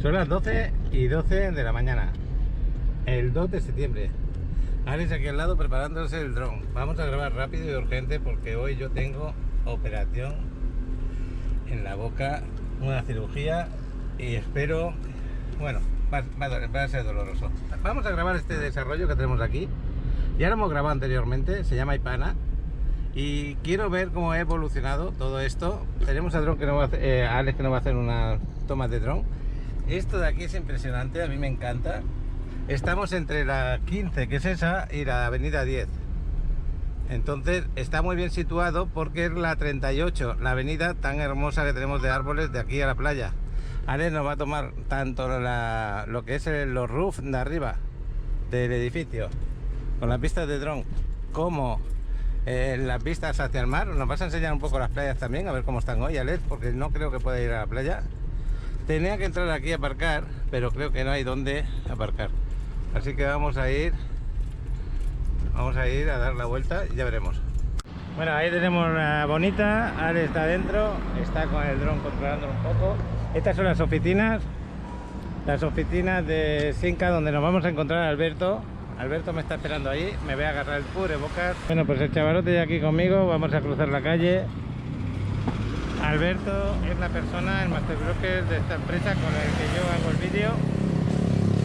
Son las 12:12 de la mañana, el 2 de septiembre. Alex aquí al lado preparándose el dron. Vamos a grabar rápido y urgente porque hoy yo tengo operación en la boca, una cirugía, y espero, bueno, va a ser doloroso. Vamos a grabar este desarrollo que tenemos aquí. Ya lo hemos grabado anteriormente, se llama Ipana. Y quiero ver cómo ha evolucionado todo esto. Tenemos a dron que nos va a hacer, Alex que nos va a hacer unas tomas de dron. Esto de aquí es impresionante, a mí me encanta. Estamos entre la 15, que es esa, y la avenida 10. Entonces está muy bien situado porque es la 38, la avenida tan hermosa que tenemos de árboles de aquí a la playa. Alex nos va a tomar tanto lo que es los roofs de arriba del edificio, con las vistas de dron, como las vistas hacia el mar. Nos vas a enseñar un poco las playas también, a ver cómo están hoy, Alex, porque no creo que pueda ir a la playa. Tenía que entrar aquí a aparcar, pero creo que no hay dónde aparcar. Así que vamos a ir a dar la vuelta y ya veremos. Bueno, ahí tenemos la bonita. Alex está adentro, está con el dron controlándolo un poco. Estas son las oficinas de Cinca, donde nos vamos a encontrar a Alberto. Alberto me está esperando ahí, me voy a agarrar el cubrebocas. Bueno, pues el chavalote ya aquí conmigo, vamos a cruzar la calle. Alberto es la persona, el master broker de esta empresa con el que yo hago el vídeo,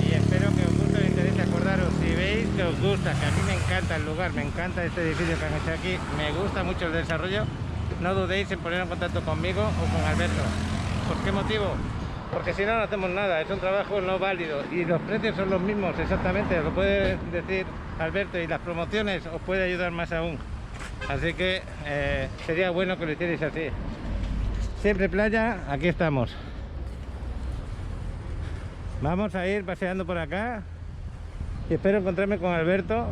y espero que os guste, os interese. Acordaros, si veis que os gusta, que a mí me encanta el lugar, me encanta este edificio que han hecho aquí, me gusta mucho el desarrollo, no dudéis en poner en contacto conmigo o con Alberto. ¿Por qué motivo? Porque si no, no hacemos nada, es un trabajo no válido y los precios son los mismos exactamente, lo puede decir Alberto, y las promociones os puede ayudar más aún. Así que sería bueno que lo hicierais así. Siempre playa, aquí estamos. Vamos a ir paseando por acá y espero encontrarme con Alberto.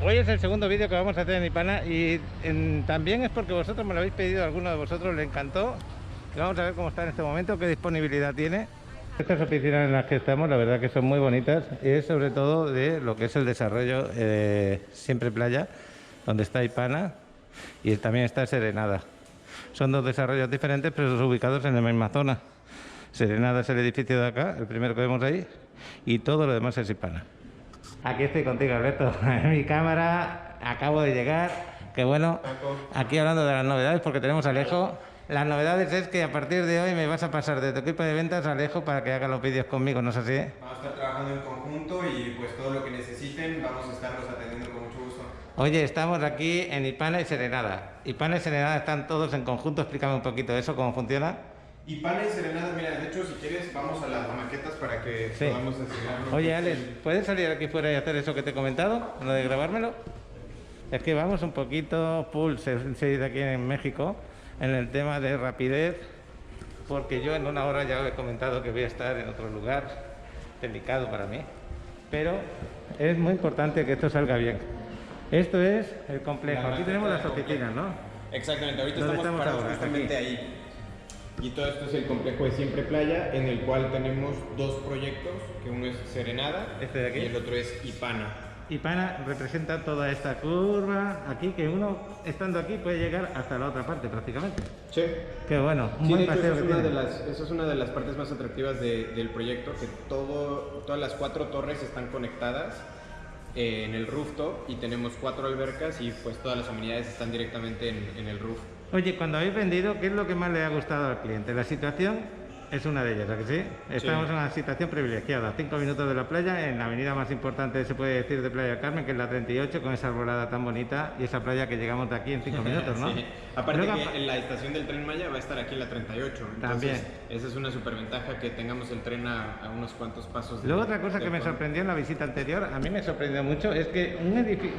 Hoy es el segundo vídeo que vamos a hacer en Ipana, y también es porque vosotros me lo habéis pedido, a alguno de vosotros le encantó. Y vamos a ver cómo está en este momento, qué disponibilidad tiene. Estas oficinas en las que estamos, la verdad que son muy bonitas, y es sobre todo de lo que es el desarrollo Siempre Playa, donde está Ipana y también está Serenada. Son dos desarrollos diferentes, pero ubicados en la misma zona. Serenada es el edificio de acá, el primero que vemos ahí, y todo lo demás es Ipana. Aquí estoy contigo, Alberto, en mi cámara, acabo de llegar. Que bueno, aquí hablando de las novedades, porque tenemos a Alejo. Las novedades es que a partir de hoy me vas a pasar de tu equipo de ventas a Alejo para que haga los vídeos conmigo, ¿no es así? Vamos a estar trabajando en conjunto y pues todo lo que necesiten vamos a estarlos atendiendo con mucho gusto. Oye, estamos aquí en Ipana y Serenada. Ipana y Serenada están todos en conjunto, explícame un poquito eso, cómo funciona. Ipana y Serenada, mira, de hecho si quieres vamos a las maquetas para que podamos enseñarnos. Oye, Alex, ¿puedes salir aquí fuera y hacer eso que te he comentado? Lo de grabármelo. Es que vamos un poquito full, se dice aquí en México, en el tema de rapidez, porque yo en una hora ya os he comentado que voy a estar en otro lugar delicado para mí, pero es muy importante que esto salga bien. Esto es el complejo, aquí tenemos las oficinas, ¿no? Exactamente, ahorita ¿Dónde estamos parados ahora? justamente ahí. Y todo esto es el complejo de Siempre Playa, en el cual tenemos dos proyectos, que uno es Serenada ¿Este de aquí? y el otro es Ipana. Ipana representa toda esta curva aquí, que uno estando aquí puede llegar hasta la otra parte prácticamente. Sí. Qué bueno, un Sí, buen de hecho, paseo esa que es, una tiene. de las, esa es una de las partes más atractivas del proyecto, que todas las 4 torres están conectadas en el rooftop y tenemos 4 albercas y pues todas las amenidades están directamente en el roof. Oye, cuando habéis vendido, ¿qué es lo que más le ha gustado al cliente? La situación es una de ellas, ¿a que sí? Estamos en una situación privilegiada, 5 minutos de la playa, en la avenida más importante, se puede decir, de Playa del Carmen, que es la 38, con esa arbolada tan bonita, y esa playa que llegamos de aquí en 5 minutos, ¿no? Sí. Aparte Luego, que en la estación del Tren Maya va a estar aquí en la 38. Entonces, también. Esa es una superventaja, que tengamos el tren a unos cuantos pasos. Luego otra cosa que me sorprendió en la visita anterior, a mí me sorprendió mucho, es que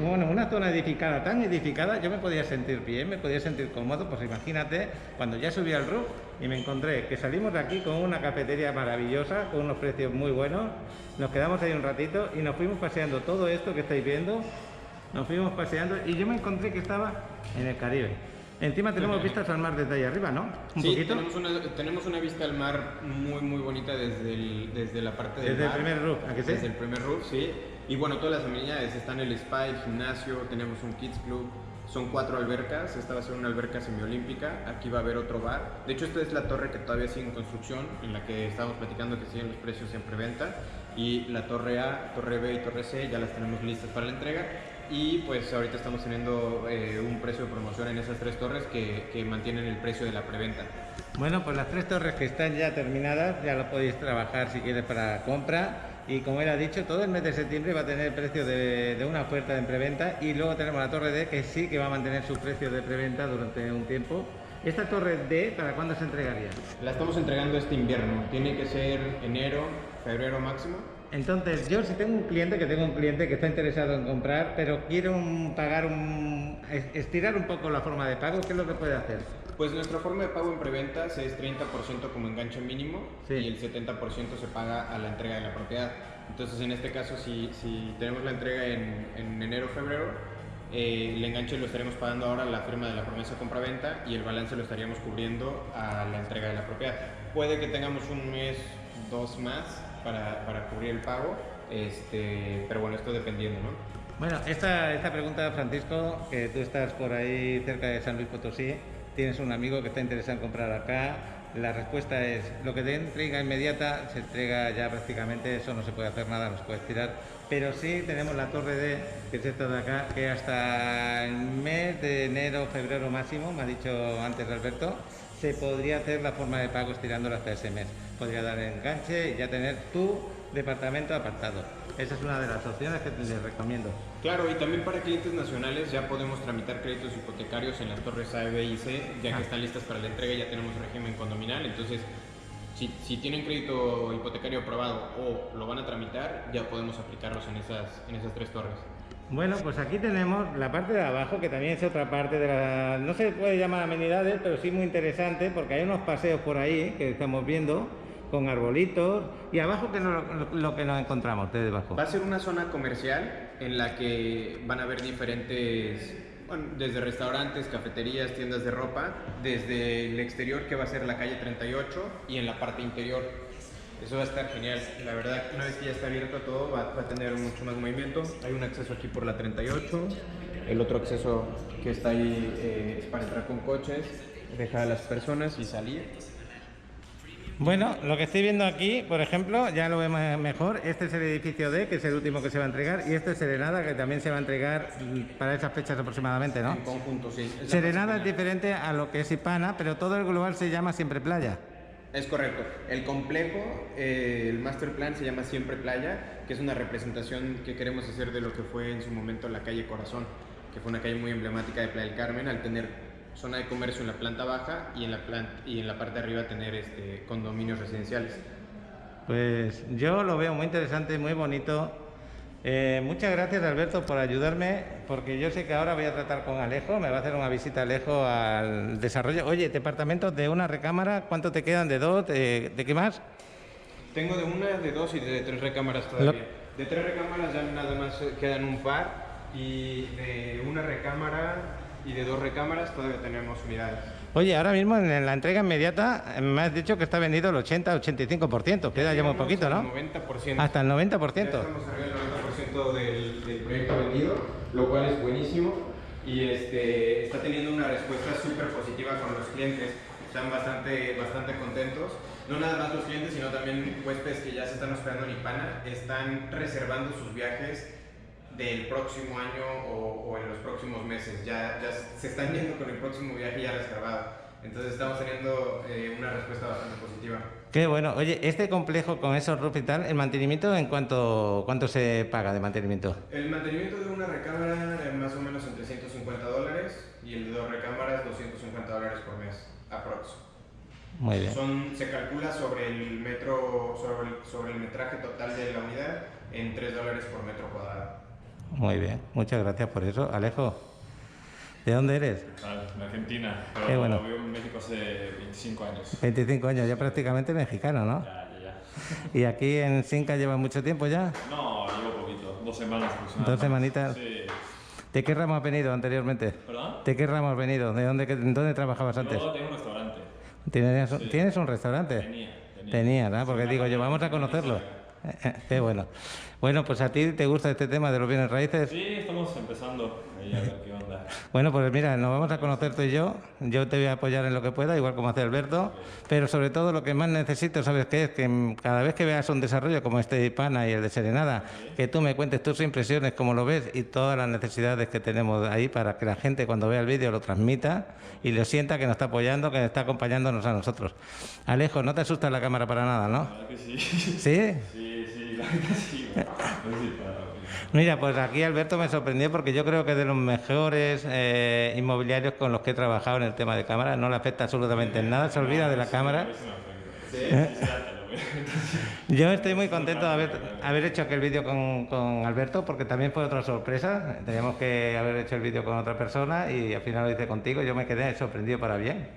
una zona edificada, tan edificada, yo me podía sentir bien, me podía sentir cómodo. Pues imagínate, cuando ya subí al roof y me encontré que salimos de aquí con una cafetería maravillosa, con unos precios muy buenos, nos quedamos ahí un ratito y nos fuimos paseando todo esto que estáis viendo, nos fuimos paseando y yo me encontré que estaba en el Caribe. Encima tenemos vistas al mar desde ahí arriba, ¿no? Sí, tenemos una vista al mar muy bonita desde la parte del mar. Desde el primer roof, ¿a que sí? Desde el primer roof, sí. Y bueno, todas las amenidades, están el spa, el gimnasio, tenemos un kids club, Son 4 albercas, esta va a ser una alberca semiolímpica, aquí va a haber otro bar. De hecho, esta es la torre que todavía sigue en construcción, en la que estábamos platicando que siguen los precios en preventa. Y la torre A, torre B y torre C ya las tenemos listas para la entrega. Y pues ahorita estamos teniendo un precio de promoción en esas 3 torres que mantienen el precio de la preventa. Bueno, pues las 3 torres que están ya terminadas, ya lo podéis trabajar si quieres para compra. Y como él ha dicho, todo el mes de septiembre va a tener precio de una oferta en preventa. Y luego tenemos la torre D, que sí que va a mantener su precio de preventa durante un tiempo. ¿Esta torre D para cuándo se entregaría? La estamos entregando este invierno, tiene que ser enero, febrero máximo. Entonces, yo si tengo un cliente que está interesado en comprar, pero quiero estirar un poco la forma de pago, ¿qué es lo que puede hacer? Pues nuestra forma de pago en preventas es 30% como enganche mínimo, sí, y el 70% se paga a la entrega de la propiedad. Entonces, en este caso, si tenemos la entrega en enero o febrero, el enganche lo estaremos pagando ahora a la firma de la promesa compra-venta y el balance lo estaríamos cubriendo a la entrega de la propiedad. Puede que tengamos un mes, 2 más para cubrir el pago, pero bueno, esto dependiendo, ¿no? Bueno, esta pregunta, Francisco, que tú estás por ahí cerca de San Luis Potosí, tienes un amigo que está interesado en comprar acá. La respuesta es, lo que te entrega inmediata se entrega ya prácticamente, eso no se puede hacer nada, no se puede estirar. Pero sí tenemos la torre D, que es esta de acá, que hasta el mes de enero, febrero máximo, me ha dicho antes Alberto, se podría hacer la forma de pago estirándola hasta ese mes. Podría dar enganche y ya tener tu departamento apartado. Esa es una de las opciones que les recomiendo. Claro, y también para clientes nacionales ya podemos tramitar créditos hipotecarios en las torres A, B y C, ya que están listas para la entrega, ya tenemos régimen condominal. Entonces, si tienen crédito hipotecario aprobado o lo van a tramitar, ya podemos aplicarlos en esas 3 torres. Bueno, pues aquí tenemos la parte de abajo, que también es otra parte de la... No se puede llamar amenidades, pero sí muy interesante, porque hay unos paseos por ahí que estamos viendo, con arbolitos, y abajo que lo que nos encontramos de debajo. Va a ser una zona comercial en la que van a haber diferentes, bueno, desde restaurantes, cafeterías, tiendas de ropa, desde el exterior, que va a ser la calle 38, y en la parte interior. Eso va a estar genial, la verdad, una vez que ya está abierto todo va a tener mucho más movimiento. Hay un acceso aquí por la 38, el otro acceso que está ahí es para entrar con coches, dejar a las personas y salir. Bueno, lo que estoy viendo aquí, por ejemplo, ya lo vemos mejor. Este es el edificio D, que es el último que se va a entregar, y este es Serenada, que también se va a entregar para esas fechas aproximadamente, ¿no? En conjunto, sí. Serenada es diferente a lo que es Ipana, pero todo el global se llama Siempre Playa. Es correcto. El complejo, el master plan se llama Siempre Playa, que es una representación que queremos hacer de lo que fue en su momento la calle Corazón, que fue una calle muy emblemática de Playa del Carmen, al tener zona de comercio en la planta baja y en la parte de arriba tener condominios residenciales. Pues yo lo veo muy interesante, muy bonito. Muchas gracias, Alberto, por ayudarme, porque yo sé que ahora voy a tratar con Alejo, me va a hacer una visita Alejo al desarrollo. Oye, departamentos de una recámara, ¿cuánto te quedan? ¿De 2? ¿De qué más? Tengo de 1, de 2 y de 3 recámaras todavía. De 3 recámaras ya nada más quedan un par, y de 1 recámara y de 2 recámaras todavía tenemos unidades. Oye, ahora mismo en la entrega inmediata me has dicho que está vendido el 80-85%, queda ya muy poquito, ¿no? 90%. Hasta el 90%. Ya estamos arriba del 90% del proyecto vendido, lo cual es buenísimo, y está teniendo una respuesta súper positiva con los clientes. Están bastante contentos, no nada más los clientes, sino también huéspedes que ya se están hospedando en Ipana, están reservando sus viajes del próximo año o en los próximos meses, ya se están yendo con el próximo viaje ya reservado. Entonces estamos teniendo una respuesta bastante positiva. Qué bueno. Oye, este complejo con esos roof y tal, ¿el mantenimiento en cuánto se paga de mantenimiento? El mantenimiento de una recámara más o menos entre $150 y el de 2 recámaras $250 por mes, aprox. Muy bien. Se calcula sobre el metraje total de la unidad en $3 por metro cuadrado. Muy bien, muchas gracias por eso. Alejo, ¿de dónde eres? De Argentina, pero Qué bueno. vivo en México hace 25 años. 25 años, ya prácticamente mexicano, ¿no? Ya. ¿Y aquí en Cinca lleva mucho tiempo ya? No, llevo poquito, 2 semanas aproximadamente. 2 semanitas. Sí. ¿De qué ramo has venido anteriormente? ¿Perdón? ¿De qué ramo has venido? ¿Dónde trabajabas antes? Yo tengo un restaurante. ¿Tienes un restaurante? Tenía. ¿no? Porque digo yo, vamos a conocerlo. Qué bueno. Bueno, pues a ti te gusta este tema de los bienes raíces. Sí, estamos empezando. Ahí a ver qué onda. Bueno, pues mira, nos vamos a conocer tú y yo. Yo te voy a apoyar en lo que pueda, igual como hace Alberto. Pero sobre todo lo que más necesito, ¿sabes qué es? Que cada vez que veas un desarrollo como este de Ipana y el de Serenada, que tú me cuentes tus impresiones, cómo lo ves y todas las necesidades que tenemos ahí para que la gente cuando vea el vídeo lo transmita y lo sienta que nos está apoyando, que está acompañándonos a nosotros. Alejo, no te asusta la cámara para nada, ¿no? La verdad que sí. ¿Sí? Sí, la verdad sí. No sé si para- Mira, pues aquí Alberto me sorprendió porque yo creo que es de los mejores inmobiliarios con los que he trabajado en el tema de cámara. No le afecta absolutamente en nada, se olvida de la cámara. Yo estoy muy contento de haber hecho aquel vídeo con Alberto porque también fue otra sorpresa. Teníamos que haber hecho el vídeo con otra persona y al final lo hice contigo. Yo me quedé sorprendido para bien.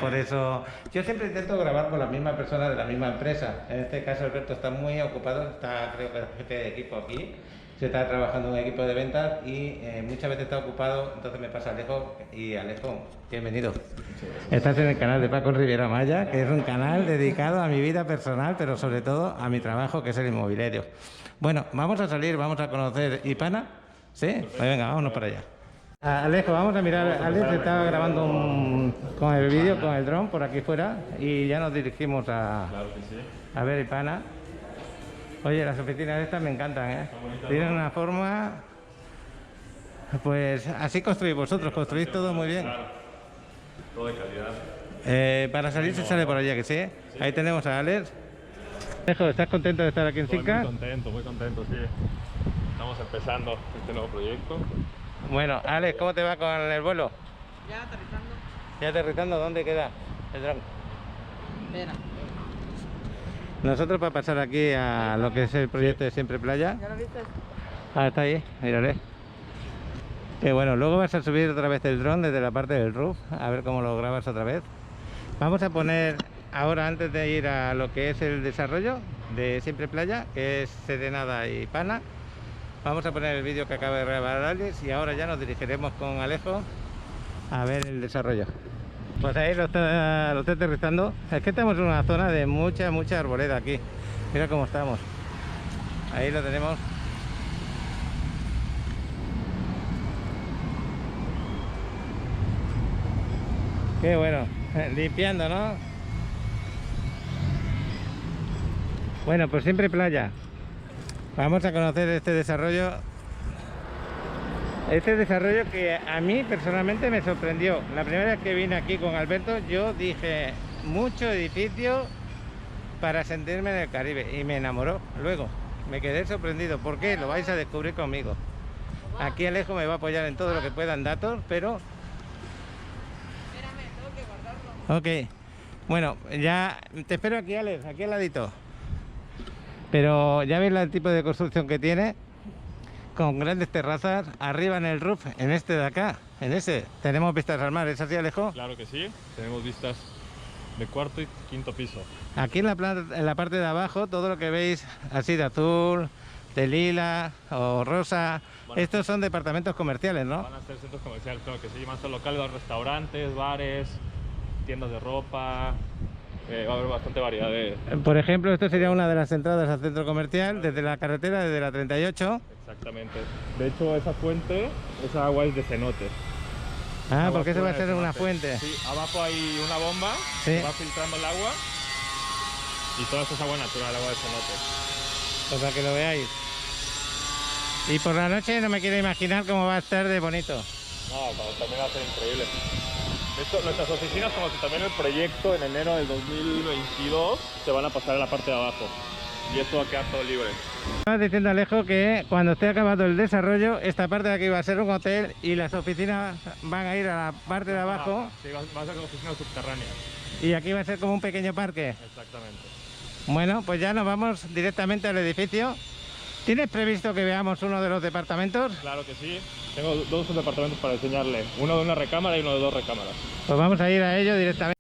Por eso yo siempre intento grabar con la misma persona de la misma empresa. En este caso Alberto está muy ocupado, está creo que el jefe de equipo aquí. Se está trabajando en un equipo de ventas y muchas veces está ocupado, entonces me pasa Alejo y Alejo, bienvenido. Estás en el canal de Paco Riviera Maya, que es un canal dedicado a mi vida personal, pero sobre todo a mi trabajo, que es el inmobiliario. Bueno, vamos a salir, vamos a conocer Ipana, ¿sí? Pues venga, vámonos para allá. Alejo, vamos a mirar, Alex estaba grabando con el vídeo, con el dron por aquí fuera y ya nos dirigimos Claro que sí. a ver Ipana. Oye, las oficinas estas me encantan, ¿eh? Tienen una forma... Pues así construís vosotros, construís todo muy bien. Claro. Todo de calidad. Para salir se sale por allá, que sí. Ahí tenemos a Alex. Alejo, ¿estás contento de estar aquí en Estoy Cinca? muy contento, sí. Estamos empezando este nuevo proyecto. Bueno, Alex, ¿cómo te va con el vuelo? Ya aterrizando. ¿Ya aterrizando? ¿Dónde queda el dron? Espera. Nosotros para pasar aquí a lo que es el proyecto de Siempre Playa. ¿Ya lo viste? Ah, está ahí, mírale. Que bueno, luego vas a subir otra vez el dron desde la parte del roof, a ver cómo lo grabas otra vez. Vamos a poner ahora, antes de ir a lo que es el desarrollo de Siempre Playa, que es Serenada y Pana, vamos a poner el vídeo que acaba de grabar Alex y ahora ya nos dirigiremos con Alejo a ver el desarrollo. Pues ahí lo está aterrizando. Es que estamos en una zona de mucha arboleda aquí. Mira cómo estamos. Ahí lo tenemos. Qué bueno. Limpiando, ¿no? Bueno, pues Siempre Playa. Vamos a conocer este desarrollo. Este desarrollo que a mí personalmente me sorprendió. La primera vez que vine aquí con Alberto, yo dije, mucho edificio para sentirme en el Caribe. Y me enamoró. Luego, me quedé sorprendido. ¿Por qué? Lo vais a descubrir conmigo. Aquí Alejo me va a apoyar en todo lo que pueda en datos, pero... Espérame, tengo que guardarlo. Ok. Bueno, ya te espero aquí, Alex, aquí al ladito. Pero ya veis el tipo de construcción que tiene. Con grandes terrazas, arriba en el roof, en este de acá, en ese, tenemos vistas al mar, ¿es así, Alejo? Claro que sí. Tenemos vistas de cuarto y quinto piso. Aquí en la parte de abajo, todo lo que veis así de azul, de lila o rosa, Bueno, estos son departamentos comerciales, ¿no? Van a ser centros comerciales, claro que sí. Más locales, restaurantes, bares, tiendas de ropa. Va a haber bastante variedad de... Por ejemplo, esto sería una de las entradas al centro comercial, desde la carretera, desde la 38. Exactamente. De hecho, esa fuente, esa agua es de cenote. Ah, Agua porque eso va a pura de ser una cenote. fuente. Sí, abajo hay una bomba Sí. que va filtrando el agua y toda esta es agua natural, agua de cenote. Pues para que lo veáis. Y por la noche no me quiero imaginar cómo va a estar de bonito. No, también va a ser increíble. De hecho, nuestras oficinas, como que también el proyecto en enero del 2022 se van a pasar a la parte de abajo y esto va a quedar todo libre. Estaba diciendo Alejo que cuando esté acabado el desarrollo, esta parte de aquí va a ser un hotel y las oficinas van a ir a la parte de abajo Sí, va a ser oficinas subterráneas. y aquí va a ser como un pequeño parque. Exactamente. Bueno, pues ya nos vamos directamente al edificio. ¿Tienes previsto que veamos uno de los departamentos? Claro que sí. Tengo dos departamentos para enseñarle. Uno de una recámara y uno de dos recámaras. Pues vamos a ir a ello directamente.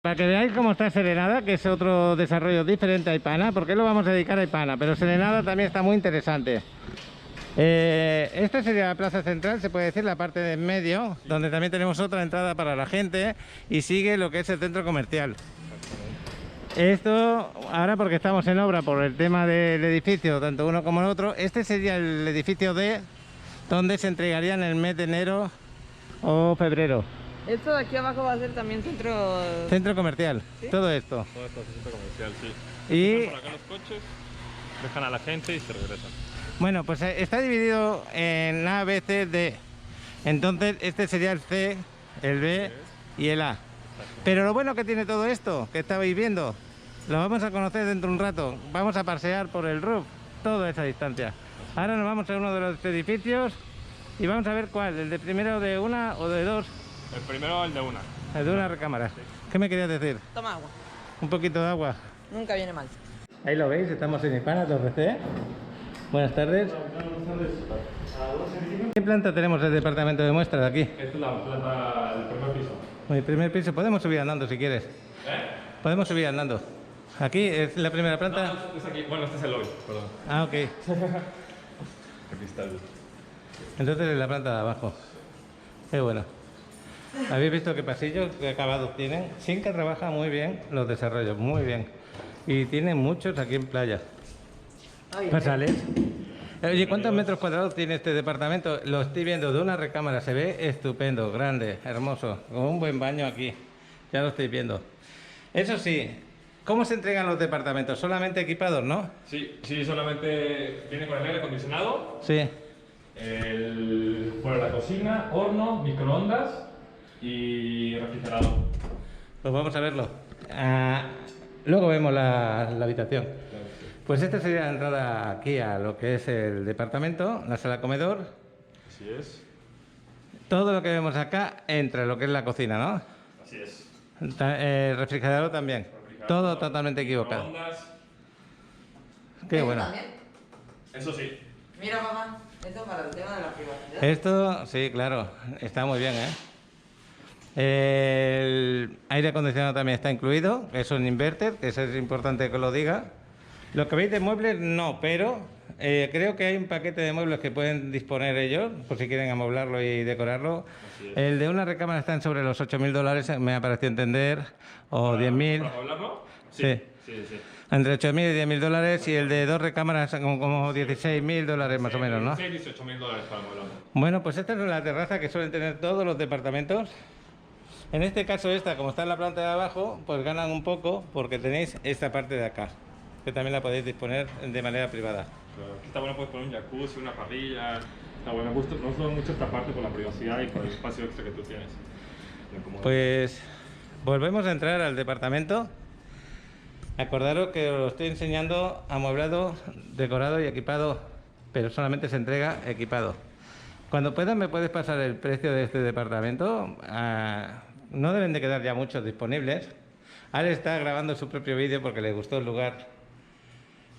Para que veáis cómo está Serenada, que es otro desarrollo diferente a Aipana, porque lo vamos a dedicar a Aipana, pero Serenada también está muy interesante. Esta sería la plaza central, se puede decir, la parte de en medio, donde también tenemos otra entrada para la gente y sigue lo que es el centro comercial. Esto, ahora porque estamos en obra por el tema del edificio, tanto uno como el otro, este sería el edificio D, donde se entregaría en el mes de enero o febrero. Esto de aquí abajo va a ser también centro... Centro comercial, ¿Sí? todo esto. Todo esto es centro comercial, sí. Y Están por acá los coches, dejan a la gente y se regresan. bueno, pues está dividido en A, B, C, D. Entonces este sería el C, el B y el A. Pero lo bueno que tiene todo esto, que estabais viendo, lo vamos a conocer dentro de un rato. Vamos a pasear por el roof, toda esa distancia. Ahora nos vamos a uno de los edificios y vamos a ver cuál, el de primero de una o de dos. El primero, el de una. El de una recámara. ¿Qué me querías decir? Toma agua. Un poquito de agua. Nunca viene mal. Ahí lo veis, estamos en Hispana, Torre C. Buenas tardes. ¿Qué planta tenemos el departamento de muestras aquí? Esta es la planta del primer piso. El primer piso, podemos subir andando si quieres. Podemos subir andando. Aquí es la primera planta. No, es aquí. Bueno, este es el lobby, perdón. Ah, ok. Aquí está el... Entonces es la planta de abajo. Qué bueno. ¿Habéis visto qué pasillos, qué acabados tienen? Sinca trabaja muy bien los desarrollos, muy bien. Y tiene muchos aquí en playa. Pasales. Oye, ¿cuántos metros cuadrados tiene este departamento? Lo estoy viendo de una recámara, se ve estupendo, grande, hermoso, con un buen baño aquí. Ya lo estoy viendo. Eso sí, ¿cómo se entregan los departamentos? Solamente equipados, ¿no? Sí, sí, solamente viene con el aire acondicionado, Sí. bueno, la cocina, horno, microondas y refrigerador. Pues vamos a verlo. Luego vemos la habitación. Pues esta sería la entrada aquí a lo que es el departamento, la sala comedor. Así es. Todo lo que vemos acá entra en lo que es la cocina, ¿no? Así es. El refrigerador también. Todo totalmente equivocado. Microondas. Qué bueno. Eso sí. Mira, mamá, esto para el tema de la privacidad. Esto, sí, claro, está muy bien, ¿eh? El aire acondicionado también está incluido, es un inverter, que eso es importante que lo diga. Lo que veis de muebles, no, pero creo que hay un paquete de muebles que pueden disponer ellos, por si quieren amoblarlo y decorarlo. El de una recámara están sobre los $8.000, me ha parecido entender, o 10.000. ¿Para hablarlo? Sí. Sí, sí. Entre 8.000 y 10.000 y el de dos recámaras como $16.000 más o menos, ¿no? Sí, $18.000 para modelarlo. Bueno, pues esta es la terraza que suelen tener todos los departamentos. En este caso esta, como está en la planta de abajo, pues ganan un poco porque tenéis esta parte de acá, que también la podéis disponer de manera privada. Claro, aquí está bueno, puedes poner un jacuzzi, una parrilla. Está bueno, me gusta mucho esta parte por la privacidad y por el espacio extra que tú tienes. Pues volvemos a entrar al departamento. Acordaros que os lo estoy enseñando amueblado, decorado y equipado, pero solamente se entrega equipado. Cuando puedas me puedes pasar el precio de este departamento. No deben de quedar ya muchos disponibles. Ale está grabando su propio vídeo porque le gustó el lugar.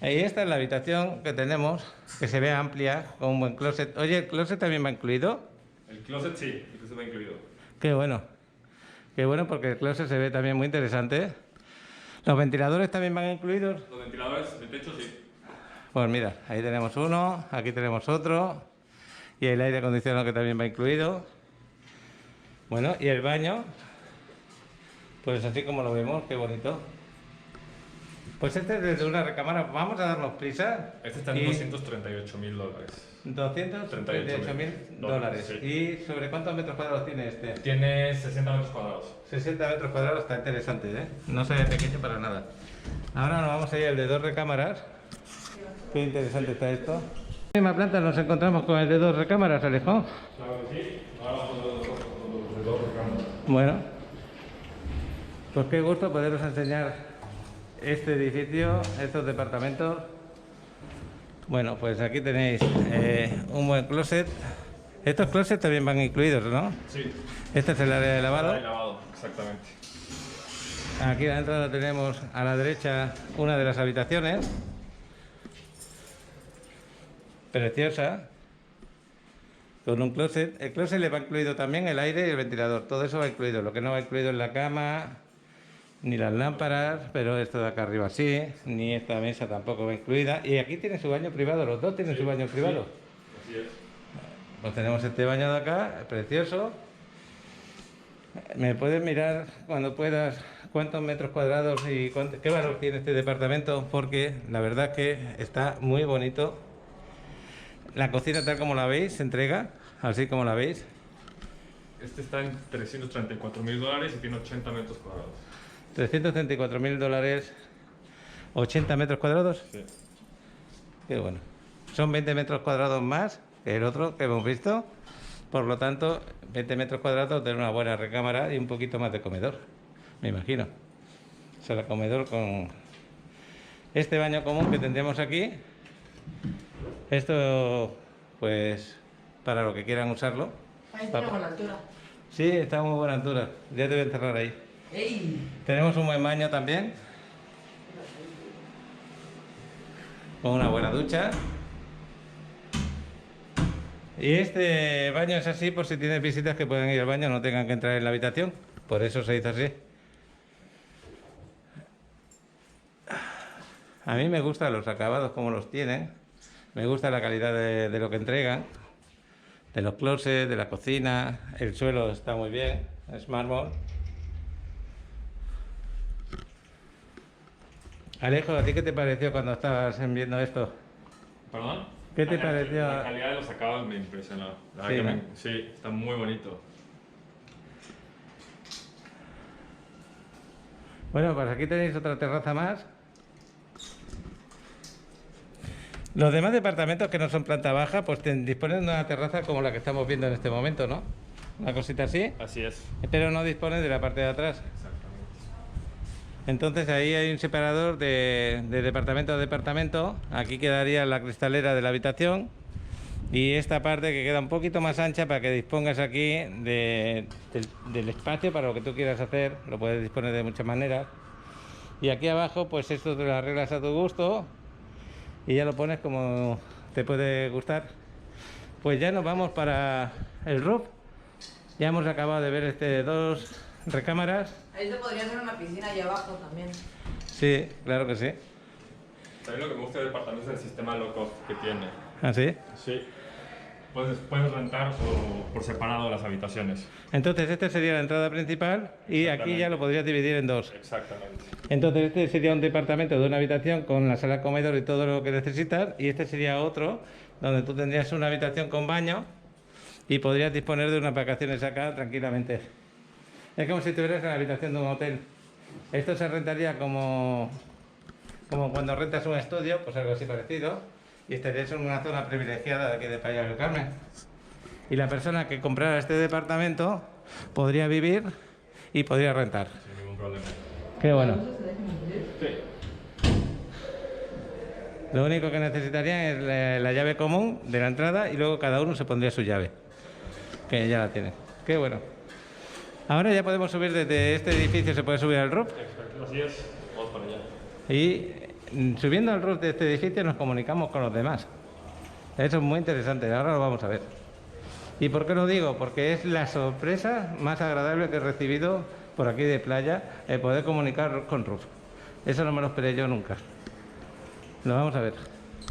Y esta es la habitación que tenemos, que se ve amplia, con un buen closet. Oye, ¿el closet también va incluido? El closet sí, el closet va incluido. Qué bueno. Qué bueno porque el closet se ve también muy interesante. ¿Los ventiladores también van incluidos? Los ventiladores de techo sí. Pues mira, ahí tenemos uno, aquí tenemos otro. Y el aire acondicionado que también va incluido. Bueno, y el baño. Pues así como lo vemos, qué bonito. Pues este es desde una recámara. Vamos a darnos prisa. Este está en Y $238.000. $238.000. Sí. ¿Y sobre cuántos metros cuadrados tiene este? Tiene 60 metros cuadrados. 60 metros cuadrados, está interesante, ¿eh? No se ve pequeño para nada. Ahora nos vamos a ir al de dos recámaras. Qué interesante está esto. En la misma planta nos encontramos con el de dos recámaras, Alejo. Claro que sí. Ahora vamos a los de dos recámaras. Bueno, pues qué gusto poderos enseñar este edificio, estos departamentos. Bueno, pues aquí tenéis un buen closet. Estos closets también van incluidos, ¿no? Sí. Este es el área de lavado. Ahí lavado, exactamente. Aquí a la entrada tenemos a la derecha una de las habitaciones. Preciosa. Con un closet. El closet le va incluido también el aire y el ventilador. Todo eso va incluido. Lo que no va incluido es la cama ni las lámparas, pero esto de acá arriba sí, ni esta mesa tampoco va incluida. Y aquí tiene su baño privado, los dos tienen su baño privado. Así es. Pues tenemos este baño de acá, precioso. ¿Me puedes mirar cuando puedas cuántos metros cuadrados y qué valor tiene este departamento? Porque la verdad es que está muy bonito. La cocina tal como la veis se entrega, así como la veis. Este está en $334.000 y tiene 80 metros cuadrados. $334.000, 80 metros cuadrados. Sí. Qué bueno. Son 20 metros cuadrados más que el otro que hemos visto. Por lo tanto, 20 metros cuadrados de una buena recámara y un poquito más de comedor, me imagino. O sea, el comedor con este baño común que tendríamos aquí. Esto, pues, para lo que quieran usarlo. Ahí tenemos la altura. Sí, está a muy buena altura. Ya te voy a encerrar ahí. ¡Ey! Tenemos un buen baño también. Con una buena ducha. Y este baño es así por si tienes visitas que puedan ir al baño, no tengan que entrar en la habitación. Por eso se hizo así. A mí me gustan los acabados como los tienen. Me gusta la calidad de lo que entregan. De los closets, de la cocina. El suelo está muy bien, es mármol. Alejo, ¿a ti qué te pareció cuando estabas viendo esto? ¿Perdón? ¿Qué te pareció? La calidad de los acabados me impresionó. La Sí, verdad ¿no? que sí, está muy bonito. Bueno, pues aquí tenéis otra terraza más. Los demás departamentos que no son planta baja, pues disponen de una terraza como la que estamos viendo en este momento, ¿no? Una cosita así, Así es. pero no disponen de la parte de atrás. Exactamente. Entonces ahí hay un separador de departamento a departamento. Aquí quedaría la cristalera de la habitación. Y esta parte que queda un poquito más ancha para que dispongas aquí del espacio para lo que tú quieras hacer. Lo puedes disponer de muchas maneras. Y aquí abajo, pues esto te lo arreglas a tu gusto. Y ya lo pones como te puede gustar. Pues ya nos vamos para el roof. Ya hemos acabado de ver dos recámaras. Ahí se podría hacer una piscina allá abajo también. Sí, claro que sí. También lo que me gusta del departamento es el sistema low cost que tiene. ¿Ah, sí? Sí. Puedes rentar por separado las habitaciones. Entonces esta sería la entrada principal y aquí ya lo podrías dividir en dos. Exactamente. Entonces este sería un departamento de una habitación con la sala comedor y todo lo que necesitas, y este sería otro donde tú tendrías una habitación con baño y podrías disponer de unas vacaciones acá tranquilamente. Es como si estuvieras en la habitación de un hotel. Esto se rentaría como cuando rentas un estudio, pues algo así parecido, y estarías en una zona privilegiada de aquí de Playa del Carmen. Y la persona que comprara este departamento podría vivir y podría rentar. Sin ningún problema. Qué bueno. Sí. Lo único que necesitarían es la llave común de la entrada y luego cada uno se pondría su llave, que ya la tiene. Qué bueno. Ahora ya podemos subir desde este edificio, se puede subir al roof. Exacto. Así es. Vamos para allá. Y subiendo al roof de este edificio nos comunicamos con los demás. Eso es muy interesante, ahora lo vamos a ver. ¿Y por qué lo digo? Porque es la sorpresa más agradable que he recibido por aquí de playa, el poder comunicar con Ruf. Eso no me lo esperé yo nunca. Lo vamos a ver.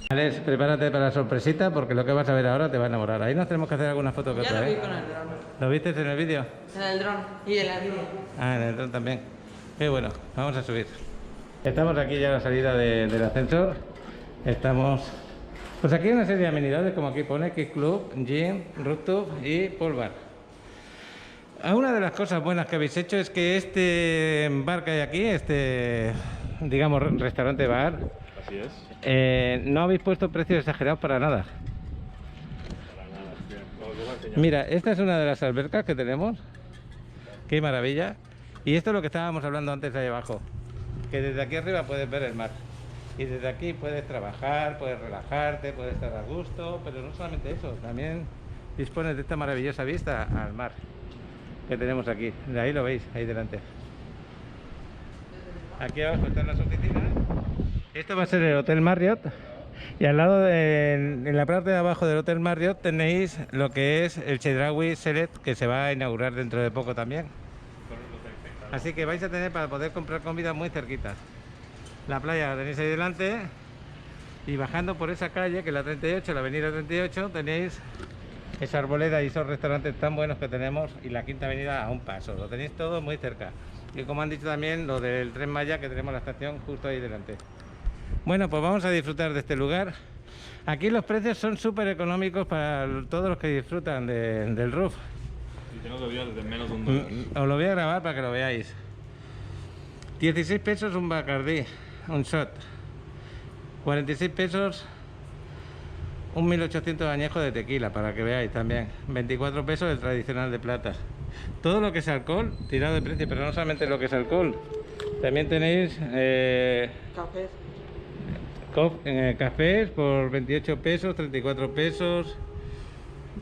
Alex, prepárate para la sorpresita porque lo que vas a ver ahora te va a enamorar. Ahí nos tenemos que hacer alguna foto que Ya otra, lo vi ¿eh? con el dron. ¿Lo viste en el vídeo? En el dron y en la vídeo. Ah, en el dron también. Qué bueno, vamos a subir. Estamos aquí ya a la salida del ascensor. Estamos... Pues aquí hay una serie de amenidades, como aquí pone, Kids Club, Gym, Rooftop y Pool Bar. Una de las cosas buenas que habéis hecho es que este bar que hay aquí, digamos, restaurante bar, Así es. no habéis puesto precios exagerados para nada. Para nada. Bien. Os voy a enseñar. Mira, esta es una de las albercas que tenemos. Qué maravilla. Y esto es lo que estábamos hablando antes ahí abajo. Que desde aquí arriba puedes ver el mar. Y desde aquí puedes trabajar, puedes relajarte, puedes estar a gusto. Pero no solamente eso, también dispones de esta maravillosa vista al mar que tenemos aquí. De ahí lo veis, ahí delante. Aquí abajo están las oficinas. Esto va a ser el Hotel Marriott. Y al lado, en la parte de abajo del Hotel Marriott, tenéis lo que es el Chedraui Select, que se va a inaugurar dentro de poco también. Son unos Así que vais a tener para poder comprar comida muy cerquita. La playa la tenéis ahí delante. Y bajando por esa calle, que es la 38, la avenida 38, tenéis esa arboleda y esos restaurantes tan buenos que tenemos. Y la Quinta Avenida a un paso. Lo tenéis todo muy cerca. Y como han dicho también, lo del Tren Maya, que tenemos la estación justo ahí delante. Bueno, pues vamos a disfrutar de este lugar. Aquí los precios son súper económicos para todos los que disfrutan del roof. Y tenemos bebidas desde menos de $1. Os lo voy a grabar para que lo veáis. 16 pesos un Bacardí, un shot. 46 pesos un 1800 añejo de tequila, para que veáis también. 24 pesos el tradicional de plata. Todo lo que es alcohol, tirado de precio, pero no solamente lo que es alcohol. También tenéis cafés por 28 pesos, 34 pesos.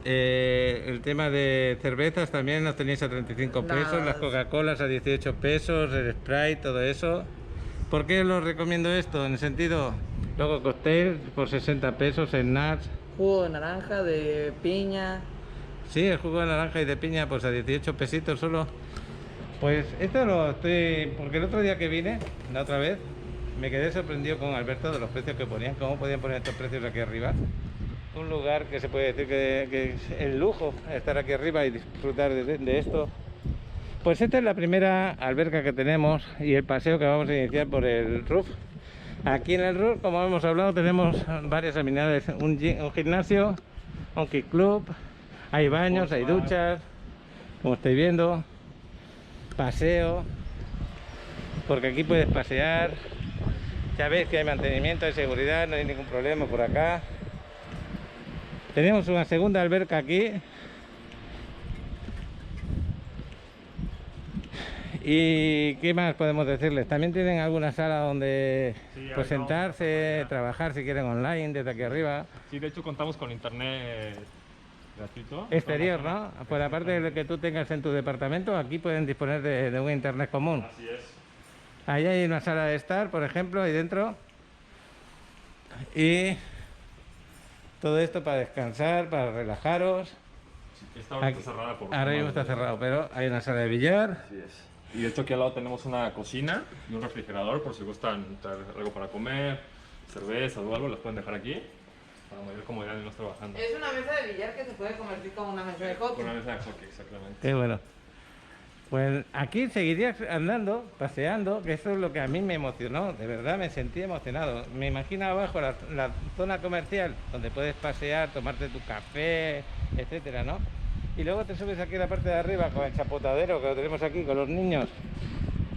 El tema de cervezas también los tenéis a 35 pesos, las Coca-Colas a 18 pesos, el Sprite, todo eso. ¿Por qué os recomiendo esto? En el sentido, luego cóctel por 60 pesos, snacks. Jugo de naranja, de piña. Sí, el jugo de naranja y de piña pues a 18 pesitos solo. Pues esto lo estoy... porque el otro día que vine, la otra vez, me quedé sorprendido con Alberto de los precios que ponían, cómo podían poner estos precios aquí arriba. Un lugar que se puede decir que es el lujo, estar aquí arriba y disfrutar de esto. Pues esta es la primera alberca que tenemos y el paseo que vamos a iniciar por el roof. Aquí en el roof, como hemos hablado, tenemos varias amenidades, un gimnasio, un kick club, hay baños, hay duchas, como estáis viendo, paseo, porque aquí puedes pasear, ya veis que hay mantenimiento, hay seguridad, no hay ningún problema por acá. Tenemos una segunda alberca aquí. ¿Y qué más podemos decirles? También tienen alguna sala donde pues sentarse, trabajar si quieren online desde aquí arriba. Sí, de hecho contamos con internet gratuito. Exterior, ¿no? Por aparte de lo que tú tengas en tu departamento, aquí pueden disponer de un internet común. Así es. Ahí hay una sala de estar, por ejemplo, ahí dentro. Y todo esto para descansar, para relajaros. Esta hora está cerrada por... Ahora mismo está cerrado, pero hay una sala de billar. Así es. Y de hecho aquí al lado tenemos una cocina y un refrigerador por si gustan traer algo para comer, cerveza o algo, las pueden dejar aquí para mayor comodidad de no estar trabajando. Es una mesa de billar que se puede convertir como una mesa de hockey. Con una mesa de hockey, exactamente. Qué bueno. Pues aquí seguiría andando, paseando, que eso es lo que a mí me emocionó, de verdad me sentí emocionado. Me imagino abajo la zona comercial, donde puedes pasear, tomarte tu café, etcétera, ¿no? Y luego te subes aquí a la parte de arriba con el chapotadero que lo tenemos aquí con los niños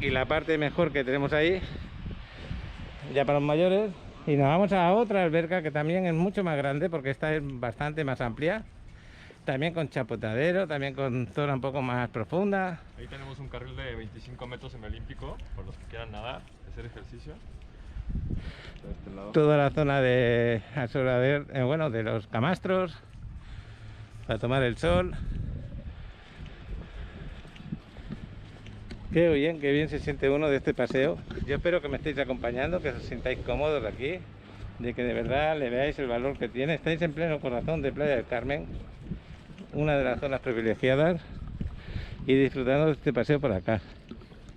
y la parte mejor que tenemos ahí, ya para los mayores. Y nos vamos a otra alberca que también es mucho más grande porque esta es bastante más amplia. También con chapotadero, también con zona un poco más profunda. Ahí tenemos un carril de 25 metros en el Olímpico, por los que quieran nadar, hacer ejercicio. De este lado. Toda la zona de asoladero, bueno, de los camastros, para tomar el sol. Qué bien se siente uno de este paseo. Yo espero que me estéis acompañando, que os sintáis cómodos aquí, de que de verdad le veáis el valor que tiene. Estáis en pleno corazón de Playa del Carmen, una de las zonas privilegiadas, y disfrutando de este paseo por acá.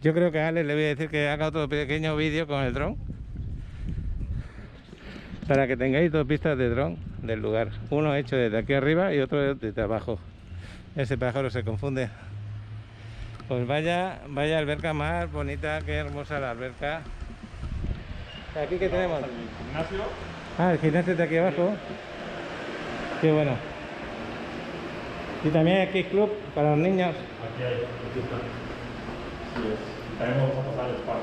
Yo creo que a Alex le voy a decir que haga otro pequeño vídeo con el dron para que tengáis dos pistas de dron del lugar, uno hecho desde aquí arriba y otro desde abajo. Ese pájaro se confunde. Pues vaya alberca más bonita, qué hermosa la alberca. Aquí que tenemos El gimnasio. el gimnasio de aquí abajo. Qué bueno. Y también hay Kids Club para los niños. Aquí está. Así es. También vamos a pasar al spa.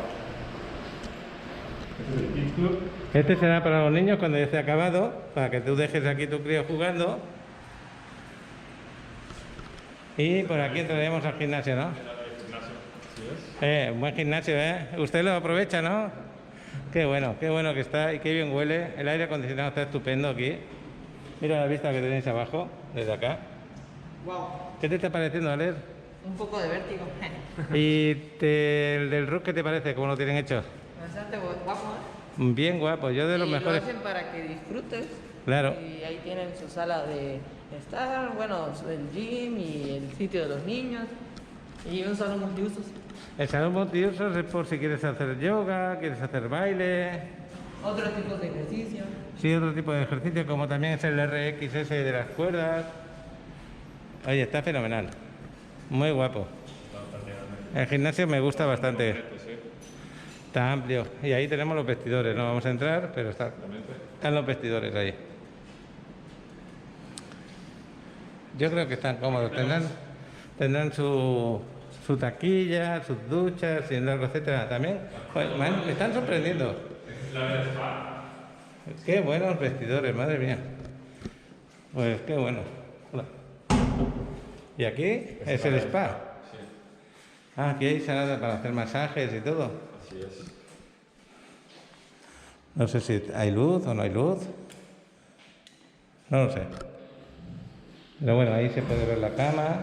Este es el Kids Club. Este será para los niños cuando ya esté acabado, para que tú dejes aquí tu crío jugando. Y por aquí entraremos al gimnasio, ¿no? Buen gimnasio, ¿eh? Usted lo aprovecha, ¿no? Qué bueno que está y qué bien huele. El aire acondicionado está estupendo aquí. Mira la vista que tenéis abajo, desde acá. Wow. ¿Qué te está pareciendo, Alex? Un poco de vértigo. ¿Y el del roof qué te parece? ¿Cómo lo tienen hecho? Bastante guapo, ¿eh? Bien guapo, yo de los Y mejores. lo hacen para que disfrutes. Claro. Y ahí tienen su sala de estar, bueno, el gym y el sitio de los niños. Y un salón multiusos. El salón multiusos es por si quieres hacer yoga, quieres hacer baile. Otro tipo de ejercicio. Sí, otro tipo de ejercicio, como también es el RXS de las cuerdas. Oye, está fenomenal. Muy guapo. El gimnasio me gusta bastante. Está amplio. Y ahí tenemos los vestidores. No vamos a entrar, pero están los vestidores ahí. Yo creo que están cómodos. Tendrán su taquilla, sus duchas, sin largo, etcétera. También me están sorprendiendo. Qué buenos vestidores, madre mía. Pues qué bueno. Hola. Y aquí es el spa. Ah, aquí hay sala para hacer masajes y todo. Así es. No sé si hay luz o no hay luz. No lo sé. Pero bueno, ahí se puede ver la cama.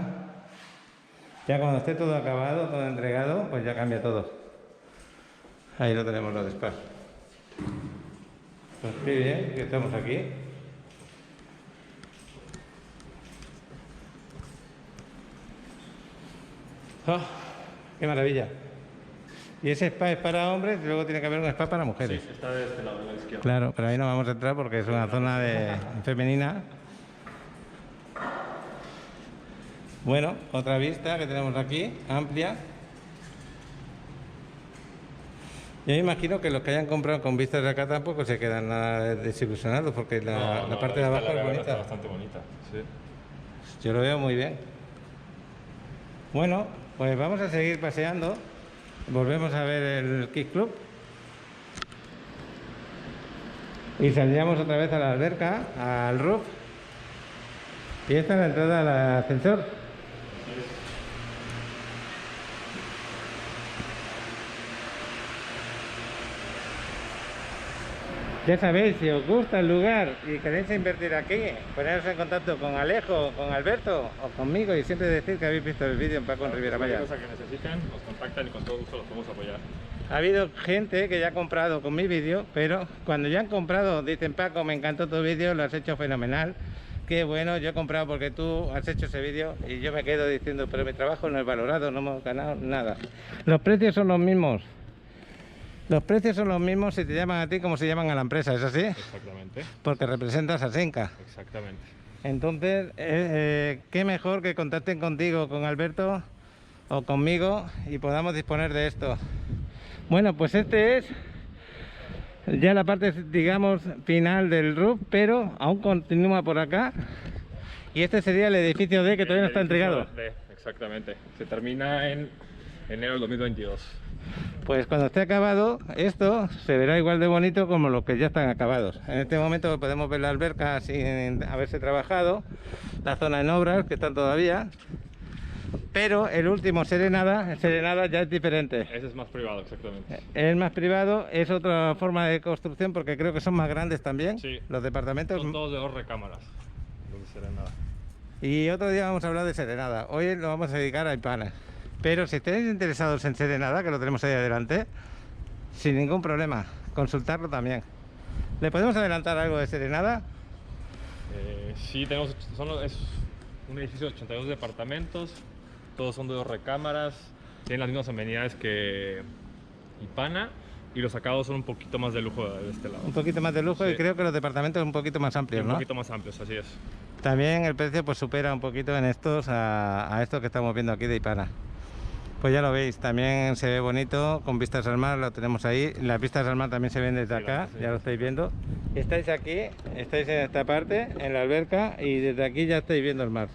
Ya cuando esté todo acabado, todo entregado, pues ya cambia todo. Ahí lo tenemos, lo de spa. Pues qué bien que estamos aquí. ¡Oh, qué maravilla! Y ese spa es para hombres y luego tiene que haber un spa para mujeres. Sí, está de este lado, de la izquierda. Claro, pero ahí no vamos a entrar porque es una zona femenina. Bueno, otra vista que tenemos aquí, amplia. Yo me imagino que los que hayan comprado con vistas de acá tampoco se quedan nada desilusionados porque la parte de abajo es bonita. Está bastante bonita, sí. Yo lo veo muy bien. Bueno, pues vamos a seguir paseando. Volvemos a ver el Kick Club. Y saldríamos otra vez a la alberca, al roof. Y esta es la entrada al ascensor. Ya sabéis, si os gusta el lugar y queréis invertir aquí, poneros en contacto con Alejo, con Alberto o conmigo y siempre decir que habéis visto el vídeo en Paco en Riviera Maya. Cualquier cosa que necesiten, nos contactan y con todo gusto los podemos apoyar. Ha habido gente que ya ha comprado con mi vídeo, pero cuando ya han comprado dicen: Paco, me encantó tu vídeo, lo has hecho fenomenal. Qué bueno, yo he comprado porque tú has hecho ese vídeo, y yo me quedo diciendo: pero mi trabajo no es valorado, no hemos ganado nada. Los precios son los mismos. Los precios son los mismos si te llaman a ti como si llaman a la empresa, ¿es así? Exactamente. Porque representas a Senka. Exactamente. Entonces, qué mejor que contacten contigo, con Alberto o conmigo y podamos disponer de esto. Bueno, pues este es ya la parte, digamos, final del roof, pero aún continúa por acá. Y este sería el edificio D que todavía no está entregado. Exactamente. Se termina en enero del 2022. Pues cuando esté acabado, esto se verá igual de bonito como los que ya están acabados. En este momento podemos ver la alberca sin haberse trabajado, la zona en obras que están todavía, pero el último Serenada ya es diferente. Ese es más privado, exactamente. Es más privado, es otra forma de construcción porque creo que son más grandes también, Sí. los departamentos. Son todos de 2 recámaras. Los de Serenada. Y otro día vamos a hablar de Serenada. Hoy lo vamos a dedicar a Ipana. Pero si estáis interesados en Serenada, que lo tenemos ahí adelante, sin ningún problema, consultarlo también. ¿Le podemos adelantar algo de Serenada? Sí, tenemos, es un edificio de 82 departamentos, todos son de 2 recámaras, tienen las mismas amenidades que Ipana y los acabados son un poquito más de lujo de este lado. Un poquito más de lujo, Sí. Y creo que los departamentos un poquito más amplios, Un ¿no? poquito más amplios, así es. También el precio pues supera un poquito en estos a estos que estamos viendo aquí de Ipana. Pues ya lo veis, también se ve bonito, con vistas al mar, lo tenemos ahí. Las vistas al mar también se ven desde acá, sí. ya lo estáis viendo. Estáis aquí, estáis en esta parte, en la alberca, y desde aquí ya estáis viendo el mar.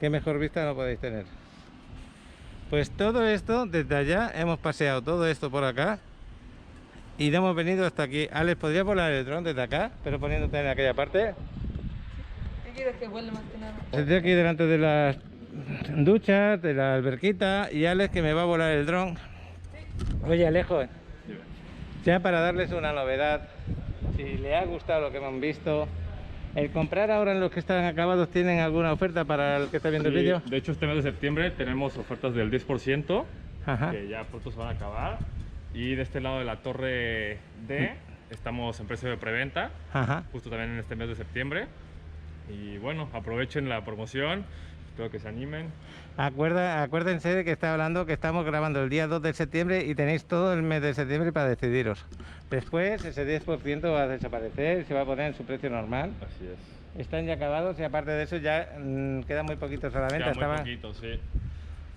Qué mejor vista no podéis tener. Pues todo esto, desde allá, hemos paseado todo esto por acá y no hemos venido hasta aquí. Alex, ¿podrías volar el dron desde acá, pero poniéndote en aquella parte? ¿Qué quieres que vuele más que nada? Estoy aquí delante de las duchas, de la alberquita, y Alex que me va a volar el dron. Oye, Alejo, ya para darles una novedad, si le ha gustado lo que hemos visto, el comprar ahora en los que están acabados, ¿tienen alguna oferta para el que está viendo el vídeo? De hecho, este mes de septiembre tenemos ofertas del 10%, Ajá. que ya pronto se van a acabar. Y de este lado de la torre D estamos en precio de preventa, Ajá. justo también en este mes de septiembre. Y bueno, aprovechen la promoción. espero que se animen. Acuérdense de que está hablando que estamos grabando el día 2 de septiembre y tenéis todo el mes de septiembre para decidiros. Después ese 10% va a desaparecer y se va a poner en su precio normal. Así es. Están ya acabados y aparte de eso ya quedan muy poquitos a la venta. Ya muy poquito, sí.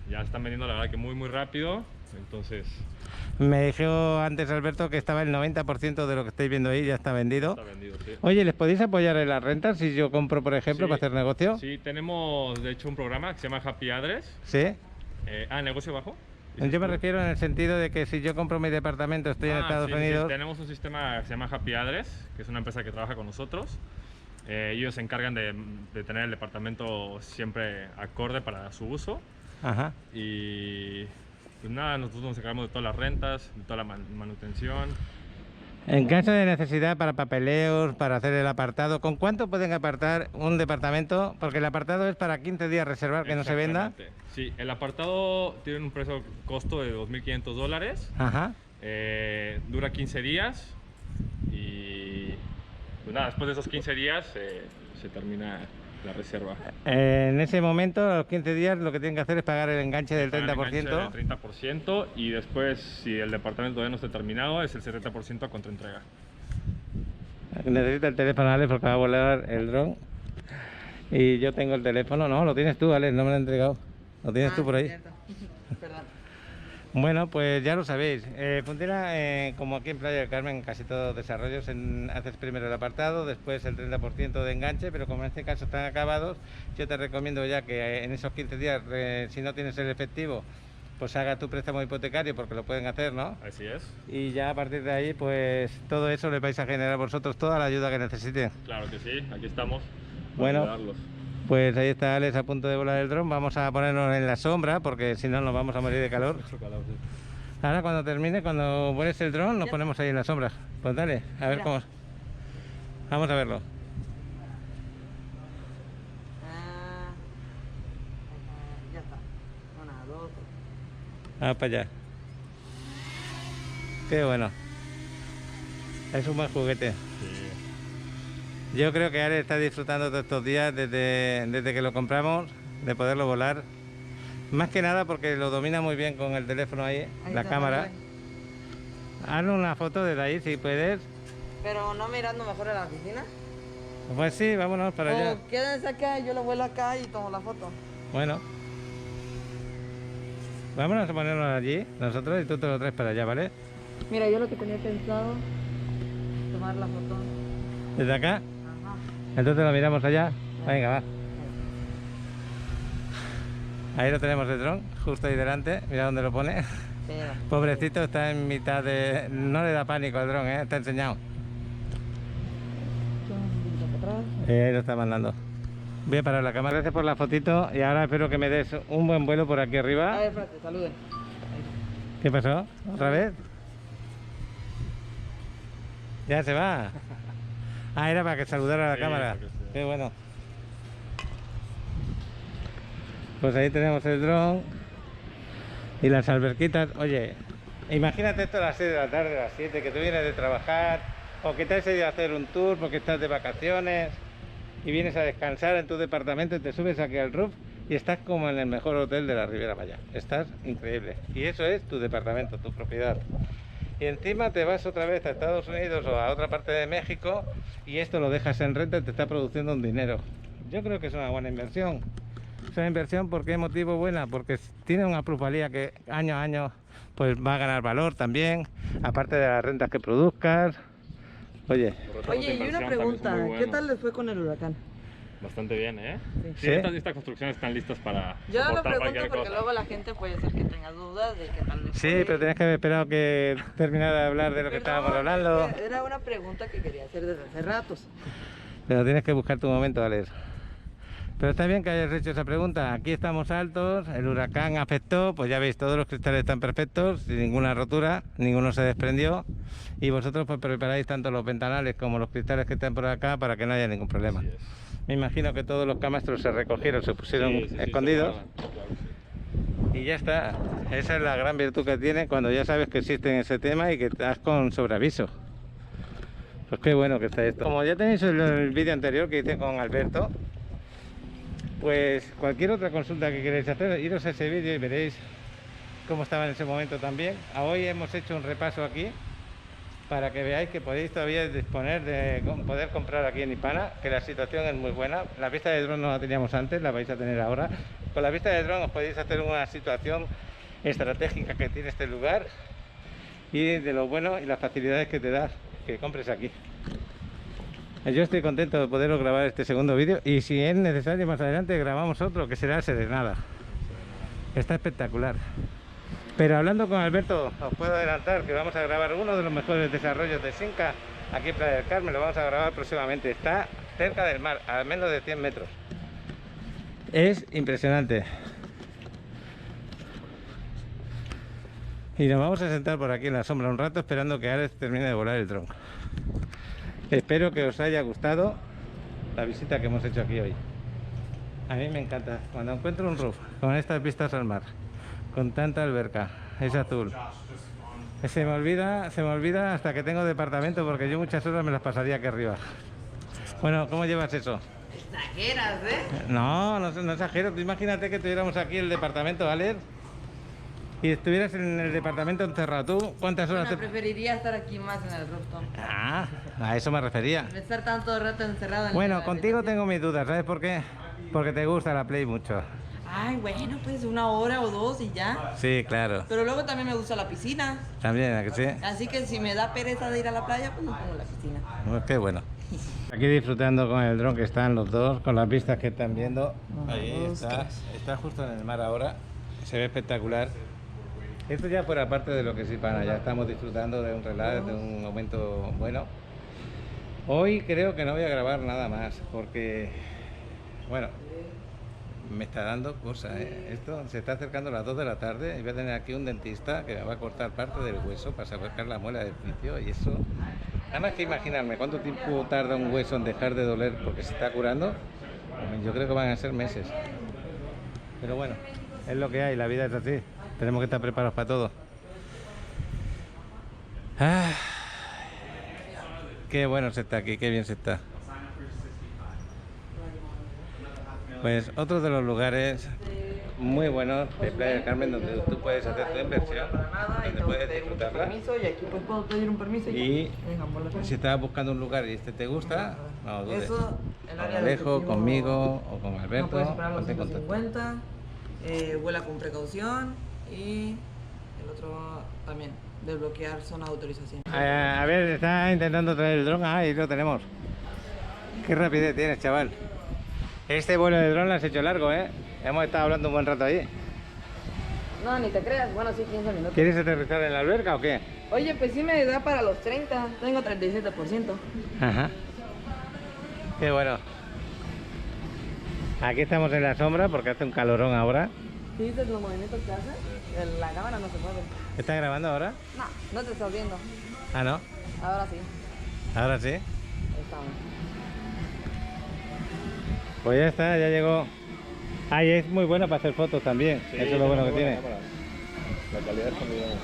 Ya están vendiendo la verdad que muy rápido, entonces... Me dijo antes Alberto que estaba el 90% de lo que estáis viendo ahí ya está vendido. Está vendido, sí. Oye, ¿les podéis apoyar en las rentas si yo compro, por ejemplo, Sí, para hacer negocio? Sí, tenemos de hecho un programa que se llama Happy Address. ¿Sí? ¿Negocio bajo? Yo me refiero en el sentido de que si yo compro mi departamento, estoy en Estados Sí, Unidos... sí, tenemos un sistema que se llama Happy Address, que es una empresa que trabaja con nosotros. Ellos se encargan de tener el departamento siempre acorde para su uso. Ajá. Y pues nada, nosotros nos encargamos de todas las rentas, de toda la manutención. En caso de necesidad para papeleos, para hacer el apartado, ¿con cuánto pueden apartar un departamento? Porque el apartado es para 15 días reservar, que no se venda. Exactamente. Sí, el apartado tiene un costo de $2.500. Ajá. Dura 15 días y pues nada, después de esos 15 días se termina la reserva. En ese momento, a los 15 días, lo que tienen que hacer es pagar el enganche del 30%. El 30% y después, si el departamento todavía no está terminado, es el 70% a contraentrega. Necesita el teléfono, Alex, porque va a volar el dron. Y yo tengo el teléfono. No, lo tienes tú, Alex, no me lo he entregado. Lo tienes tú por ahí. Cierto. Perdón. Bueno, pues ya lo sabéis. Funciona como aquí en Playa del Carmen, casi todos los desarrollos. Haces primero el apartado, después el 30% de enganche, pero como en este caso están acabados, yo te recomiendo ya que en esos 15 días, si no tienes el efectivo, pues haga tu préstamo hipotecario, porque lo pueden hacer, ¿no? Así es. Y ya a partir de ahí, pues todo eso les vais a generar vosotros toda la ayuda que necesiten. Claro que sí, aquí estamos para Bueno. ayudarlos. Pues ahí está Alex a punto de volar el dron. Vamos a ponernos en la sombra porque si no nos vamos a morir de calor. Ahora cuando termine, cuando vueles el dron, nos ponemos ahí en la sombra. Pues dale, a ver Mira. cómo... Vamos a verlo. Ya está. Una, dos. Vamos para allá. Qué bueno. Es un buen juguete. Sí. Yo creo que Alex está disfrutando todos estos días desde que lo compramos, de poderlo volar. Más que nada porque lo domina muy bien con el teléfono ahí, la está, cámara. dale. Hazle una foto desde ahí si puedes. Pero no mirando mejor a la oficina. Pues sí, vámonos para allá. O quédense acá, yo lo vuelo acá y tomo la foto. Bueno. Vámonos a ponernos allí, nosotros, y tú te lo traes para allá, ¿vale? Mira, yo lo que tenía pensado, tomar la foto. ¿Desde acá? Ajá. Entonces lo miramos allá. Venga, va. Ahí lo tenemos el dron, justo ahí delante. Mira dónde lo pone. Pero, Pobrecito, está en mitad de... No le da pánico al dron, ¿eh? Está enseñado. un poquito para atrás. Ahí lo está mandando. Voy a parar la cámara. Gracias por la fotito y ahora espero que me des un buen vuelo por aquí A arriba. ver, espérate, saluden. ¿Qué pasó? ¿Otra vez? Ya se va. Ah, era para que saludara a la Sí, cámara. para que se- Qué bueno. Pues ahí tenemos el dron y las alberquitas. Oye, imagínate esto a las 6 de la tarde, a las 7, que tú vienes de trabajar o que te has ido a hacer un tour porque estás de vacaciones y vienes a descansar en tu departamento y te subes aquí al roof y estás como en el mejor hotel de la Riviera Maya. Estás increíble. Y eso es tu departamento, tu propiedad. Y encima te vas otra vez a Estados Unidos o a otra parte de México y esto lo dejas en renta y te está produciendo un dinero. Yo creo que es una buena inversión. Es una inversión, ¿por qué motivo buena? Porque tiene una plusvalía que año a año pues va a ganar valor también, aparte de las rentas que produzcas. Oye, Los retornos de Oye, y inversión una también son pregunta, muy ¿qué buenos. tal les fue con el huracán? Bastante bien, ¿eh? Sí. Sí, ¿Sí? estas construcciones están listas para Yo lo soportar pregunto cualquier porque cosa. luego la gente puede ser que tenga dudas de qué tal les sí, fue. pero tenías que haber esperado que terminara de hablar de lo que Perdón, estábamos hablando. Era una pregunta que quería hacer desde hace ratos. Pero tienes que buscar tu momento, Alex. Pero está bien que hayas hecho esa pregunta. Aquí estamos altos, el huracán afectó, pues ya veis, todos los cristales están perfectos, sin ninguna rotura, ninguno se desprendió. Y vosotros pues preparáis tanto los ventanales como los cristales que están por acá para que no haya ningún problema. Así es. Me imagino que todos los camastros se recogieron, se pusieron Sí, sí, sí, escondidos. se guardan, claro que sí. Y ya está. Esa es la gran virtud que tiene cuando ya sabes que existe ese tema y que estás con sobreaviso. Pues qué bueno que está esto. Como ya tenéis el vídeo anterior que hice con Alberto, Pues cualquier otra consulta que queréis hacer, iros a ese vídeo y veréis cómo estaba en ese momento también. Hoy hemos hecho un repaso aquí para que veáis que podéis todavía disponer de poder comprar aquí en Ipana, que la situación es muy buena. La pista de dron no la teníamos antes, la vais a tener ahora. Con la pista de dron os podéis hacer una situación estratégica que tiene este lugar y de lo bueno y las facilidades que te da que compres aquí. Yo estoy contento de poderos grabar este segundo vídeo, y si es necesario más adelante grabamos otro que será Serenada. Está espectacular. Pero hablando con Alberto, os puedo adelantar que vamos a grabar uno de los mejores desarrollos de Cinca aquí en Playa del Carmen. Lo vamos a grabar próximamente. Está cerca del mar, a menos de 100 metros. Es impresionante. Y nos vamos a sentar por aquí en la sombra un rato esperando que Alex termine de volar el dron. Espero que os haya gustado la visita que hemos hecho aquí hoy. A mí me encanta cuando encuentro un roof con estas vistas al mar, con tanta alberca, es azul. Se me olvida hasta que tengo departamento, porque yo muchas horas me las pasaría aquí arriba. Bueno, ¿cómo llevas eso? Exageras, ¿eh? No exagero. Tú imagínate que tuviéramos aquí el departamento, ¿vale? Y estuvieras en el departamento encerrado. ¿Tú cuántas horas Bueno, preferiría estar aquí más en el rooftop. Ah, a eso me refería. Estar tanto rato encerrado en Bueno, la contigo habitación. tengo mis dudas, ¿sabes por qué? Porque te gusta la Play mucho. Ay, bueno, pues 1 hora o 2 y ya. Sí, claro. Pero luego también me gusta la piscina. También, ¿a que sí? Así que si me da pereza de ir a la playa, pues me pongo en la piscina. Pues qué bueno. Aquí disfrutando con el dron que están los dos, con las vistas que están viendo. Ahí está justo en el mar ahora. Se ve espectacular. Esto ya fuera parte de lo que es Ipana, ya estamos disfrutando de un relax, de un momento bueno. Hoy creo que no voy a grabar nada más, porque, bueno, me está dando cosas, ¿eh? Esto se está acercando a las 2 de la tarde y voy a tener aquí un dentista que me va a cortar parte del hueso para sacar la muela del juicio, y eso, nada más que imaginarme cuánto tiempo tarda un hueso en dejar de doler porque se está curando, yo creo que van a ser meses. Pero bueno, es lo que hay, la vida es así. Tenemos que estar preparados para todo. Ah, qué bueno se está aquí, qué bien se está. Pues otro de los lugares muy buenos de Playa del Carmen donde tú puedes hacer tu inversión, donde puedes disfrutarla. Permiso, y aquí pues puedo pedir un permiso Y dejamos la si estás buscando un lugar y este te gusta, no dudes. Eso, el área Con de Alejo, objetivo, conmigo o con no Alberto, puedes superar los ponte en contacto. 150, vuela con precaución, y el otro también, desbloquear zona de autorización. A ver, está intentando traer el dron. Ah, ahí lo tenemos. Qué rapidez tienes, chaval. Este vuelo de dron lo has hecho largo, ¿eh? Hemos estado hablando un buen rato allí. No, ni te creas, bueno, sí, 15 minutos. ¿Quieres aterrizar en la alberca o qué? Oye, pues sí me da para los 30, tengo 37%. Ajá. Qué bueno. Aquí estamos en la sombra porque hace un calorón ahora. ¿Sí dices los movimientos que hace? La cámara no se mueve. ¿Está grabando ahora? No, no te estás viendo. Ah, no. Ahora sí, Ahora sí. ahí estamos. Pues ya está, ya llegó. Ah, y es muy bueno para hacer fotos también. Sí, eso es lo bueno que tiene. cámara. La calidad es formidable.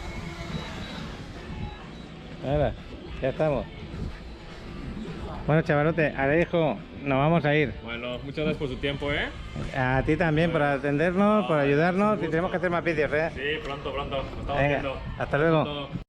Nada, ya estamos. Bueno, chavalote, Alejo, nos vamos a ir. Bueno, muchas gracias por su tiempo, ¿eh? A ti también por atendernos, por ayudarnos, y tenemos que hacer más vídeos, ¿eh? Sí, pronto. Nos estamos Venga, viendo. hasta luego. Pronto.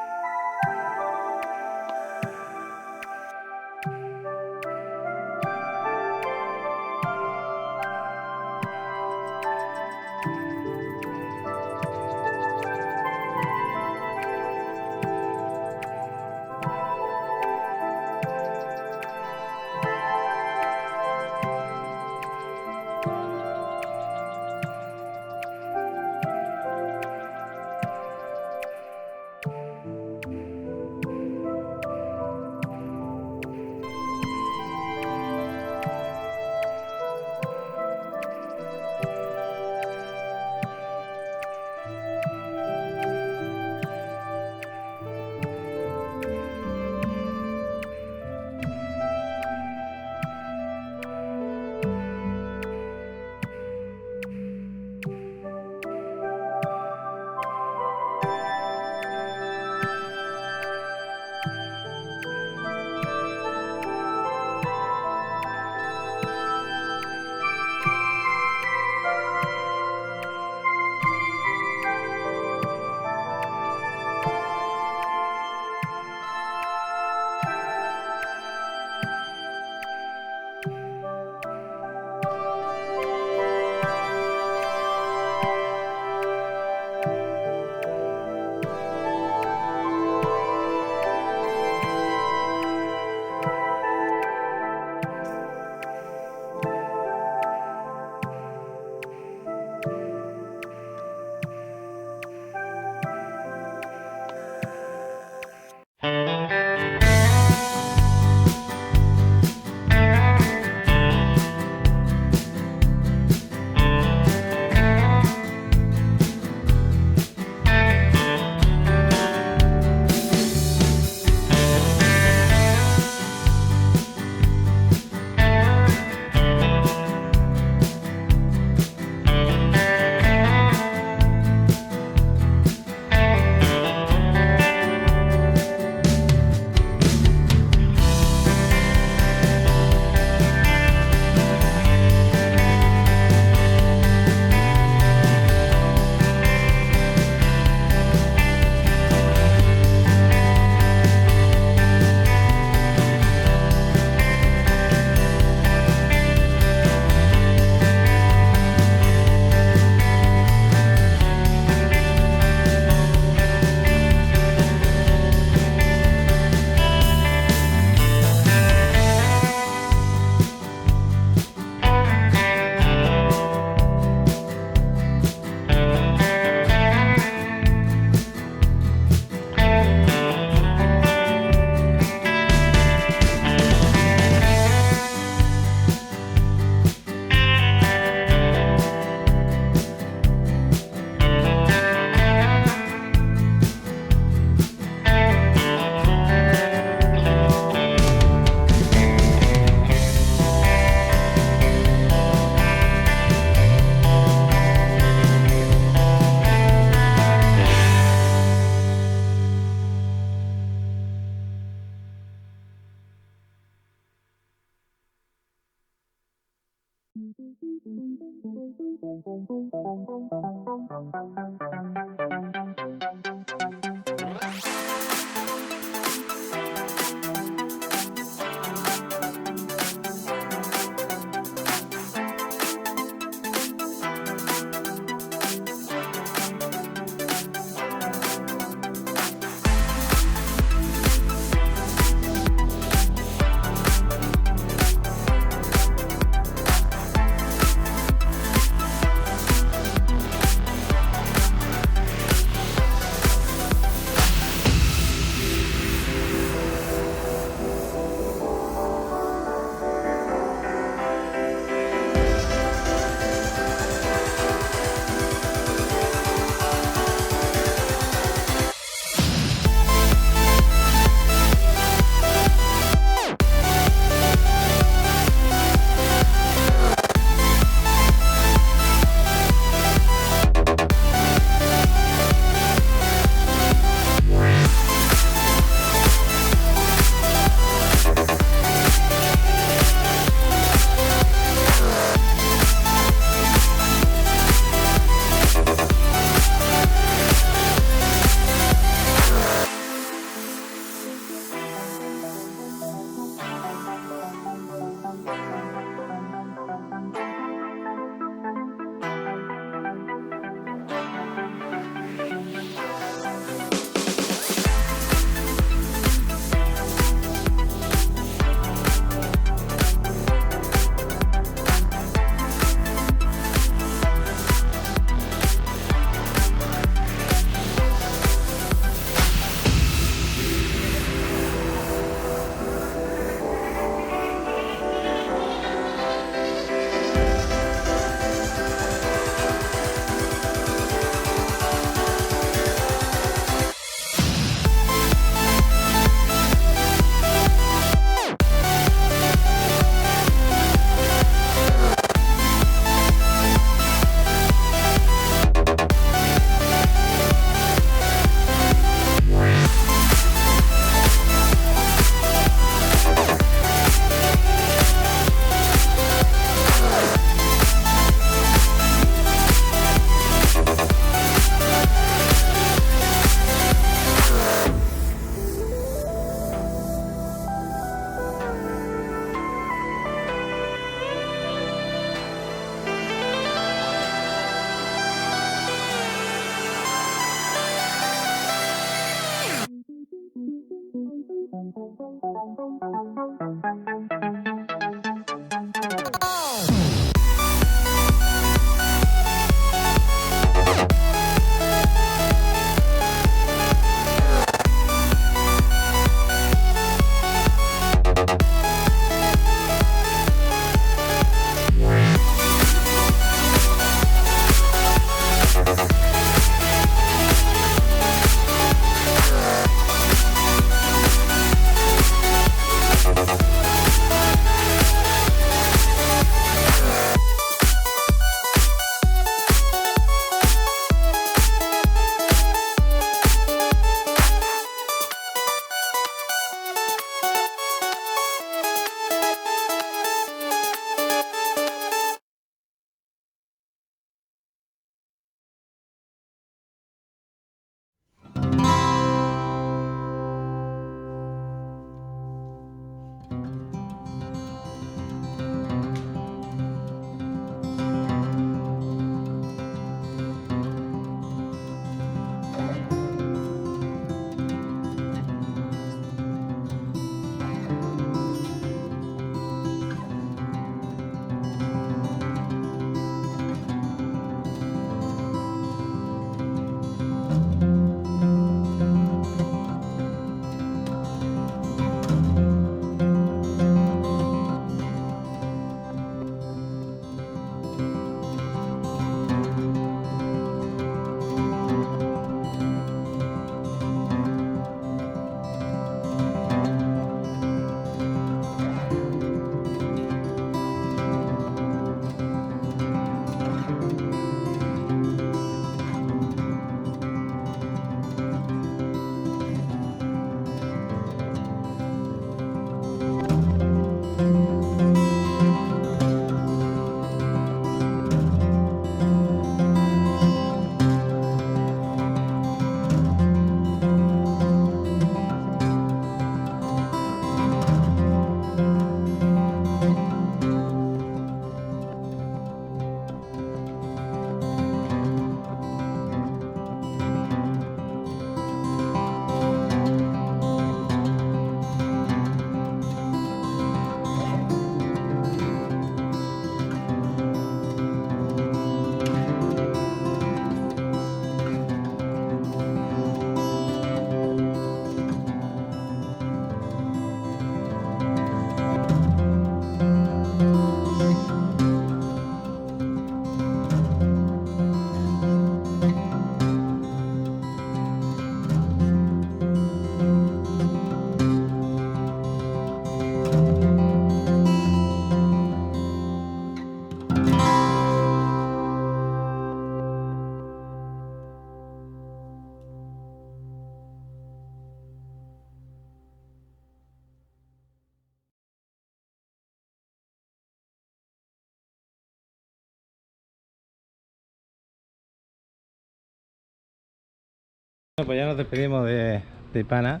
Pues ya nos despedimos de Ipana.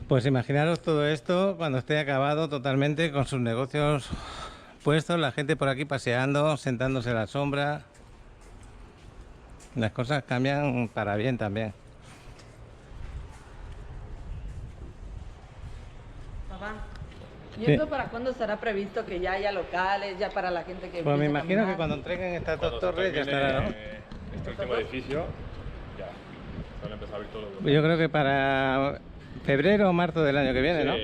Pues imaginaros todo esto cuando esté acabado totalmente con sus negocios puestos, la gente por aquí paseando, sentándose a la sombra. Las cosas cambian para bien también. Papá, ¿y Sí. esto para cuándo estará previsto que ya haya locales, ya para la gente que Pues me empiece a imagino que caminar? cuando entreguen estas dos Cuando se torres ya termine estará, ¿no? este último edificio, ya. Se van a empezar a abrir todos los locales. Yo creo que para febrero o marzo del año que viene, ¿no?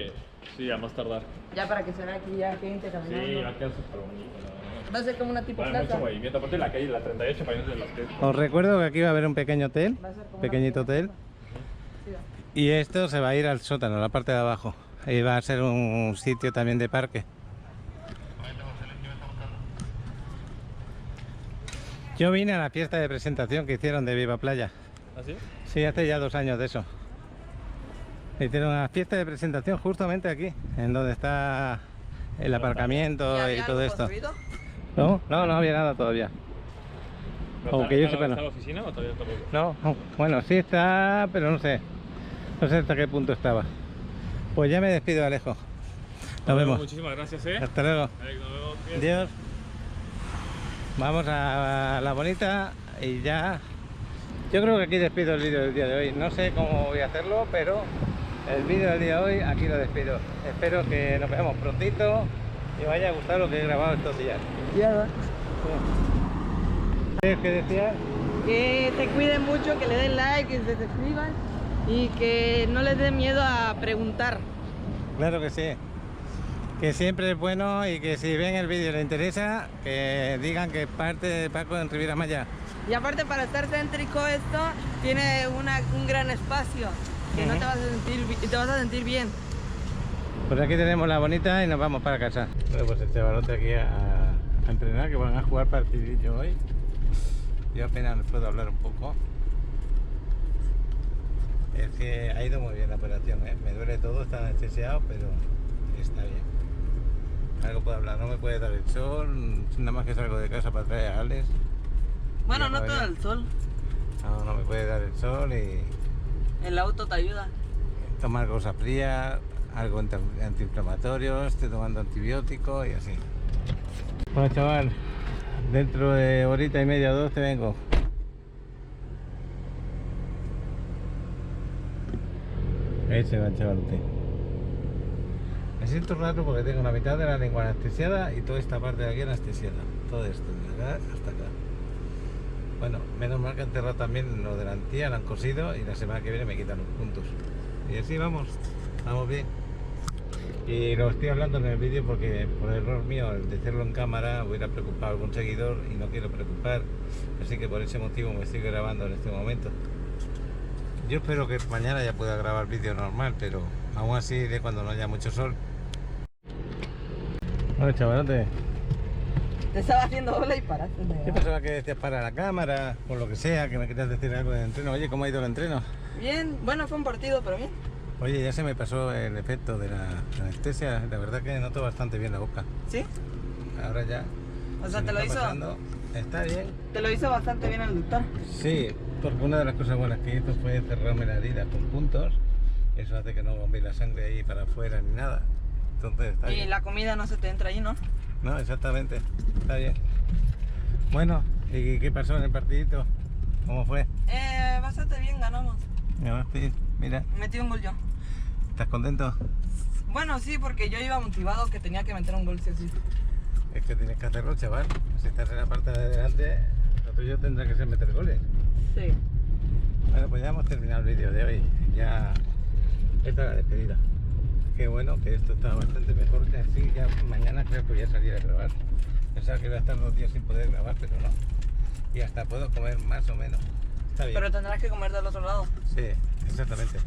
Sí, a más tardar. Ya para que se vea aquí ya gente caminando. Sí, va a quedar súper bonito. la verdad. Va a ser como una tipo Va a haber plaza. mucho movimiento. Aparte la calle, la 38, para irnos de las que... Os recuerdo que aquí va a haber un pequeño hotel, Va a ser como pequeñito una hotel, pequeña plaza. Sí, va. y esto se va a ir al sótano, la parte de abajo. Ahí va a ser un sitio también de parque. Yo vine a la fiesta de presentación que hicieron de Viva Playa. ¿Ah, sí? Sí, hace ya 2 años de eso. Hicieron una fiesta de presentación justamente aquí, en donde está el aparcamiento ¿Y y había todo algo esto. construido? No, no había nada todavía. O que yo sepa, no. ¿Está la oficina o todavía está poco? No, bueno, sí está, pero no sé. No sé hasta qué punto estaba. Pues ya me despido, Alejo. Nos vemos. Muchísimas gracias, Hasta luego. Alex, nos vemos. Adiós. Vamos a la bonita y ya. Yo creo que aquí despido el vídeo del día de hoy. No sé cómo voy a hacerlo, pero el vídeo del día de hoy aquí lo despido. Espero que nos veamos prontito y vaya a gustar lo que he grabado estos días. Ya va. ¿Qué decías? Que te cuiden mucho, que le den like, que se suscriban y que no les dé miedo a preguntar. Claro que sí. Que siempre es bueno y que si ven el vídeo y les interesa, que digan que parte de Paco en Riviera Maya. Y aparte para estar céntrico esto tiene un gran espacio que no te vas a sentir, te vas a sentir bien. Pues aquí tenemos la bonita y nos vamos para casa. Bueno, pues el chavalote aquí a entrenar, que van a jugar partidillo hoy. Yo apenas les puedo hablar un poco. Es que ha ido muy bien la operación, ¿eh? Me duele todo, está anestesiado, pero está bien. Algo puedo hablar, no me puede dar el sol, nada más que salgo de casa para traer a Alex. Bueno, Ya no no todo venía. el sol, No me puede dar el sol y el auto te ayuda. tomar cosas frías, algo antiinflamatorio, estoy tomando antibióticos y así. Bueno, chaval, dentro de horita y media o 2 te vengo. Ahí se va el chavalote. Me siento raro porque tengo la mitad de la lengua anestesiada y toda esta parte de aquí anestesiada. Todo esto, de acá hasta acá. Bueno, menos mal que han enterrado también lo de la antía, lo han cosido y la semana que viene me quitan los puntos. Y así vamos bien. Y lo estoy hablando en el vídeo porque por error mío, el de hacerlo en cámara, hubiera preocupado a algún seguidor y no quiero preocupar. Así que por ese motivo me estoy grabando en este momento. Yo espero que mañana ya pueda grabar vídeo normal, pero aún así de cuando no haya mucho sol. Bueno, chavalote, Te estaba haciendo bola y paraste. ¿qué pensaba que decías para la cámara, por lo que sea, que me querías decir algo del entreno? Oye, ¿cómo ha ido el entreno? Bien, bueno, fue un partido, pero bien. Oye, ya se me pasó el efecto de la anestesia, la verdad que noto bastante bien la boca. ¿Sí? Ahora ya. O se sea, me te lo está hizo, pasando. Está bien. te lo hizo bastante bien el doctor. Sí, porque una de las cosas buenas que hizo fue cerrarme la herida con puntos. Eso hace que no bombe la sangre ahí para afuera ni nada. Entonces está Y bien. la comida no se te entra ahí, ¿no? No, exactamente. Está bien. Bueno, ¿y qué pasó en el partidito? ¿Cómo fue? Bastante bien, ganamos. Mira, Metí un gol yo. ¿estás contento? Bueno, sí, porque yo iba motivado que tenía que meter un gol, sí o sí. Es que tienes que hacerlo, chaval. Si estás en la parte de adelante, lo tuyo tendrá que ser meter goles. Sí. Bueno, pues ya hemos terminado el vídeo de hoy. Ya esta es la despedida. Qué bueno que esto está bastante mejor que así. Ya mañana creo que voy a salir a grabar. Pensaba que iba a estar 2 días sin poder grabar, pero no. Y hasta puedo comer más o menos. Está bien. Pero tendrás que comer del otro lado. Sí, exactamente.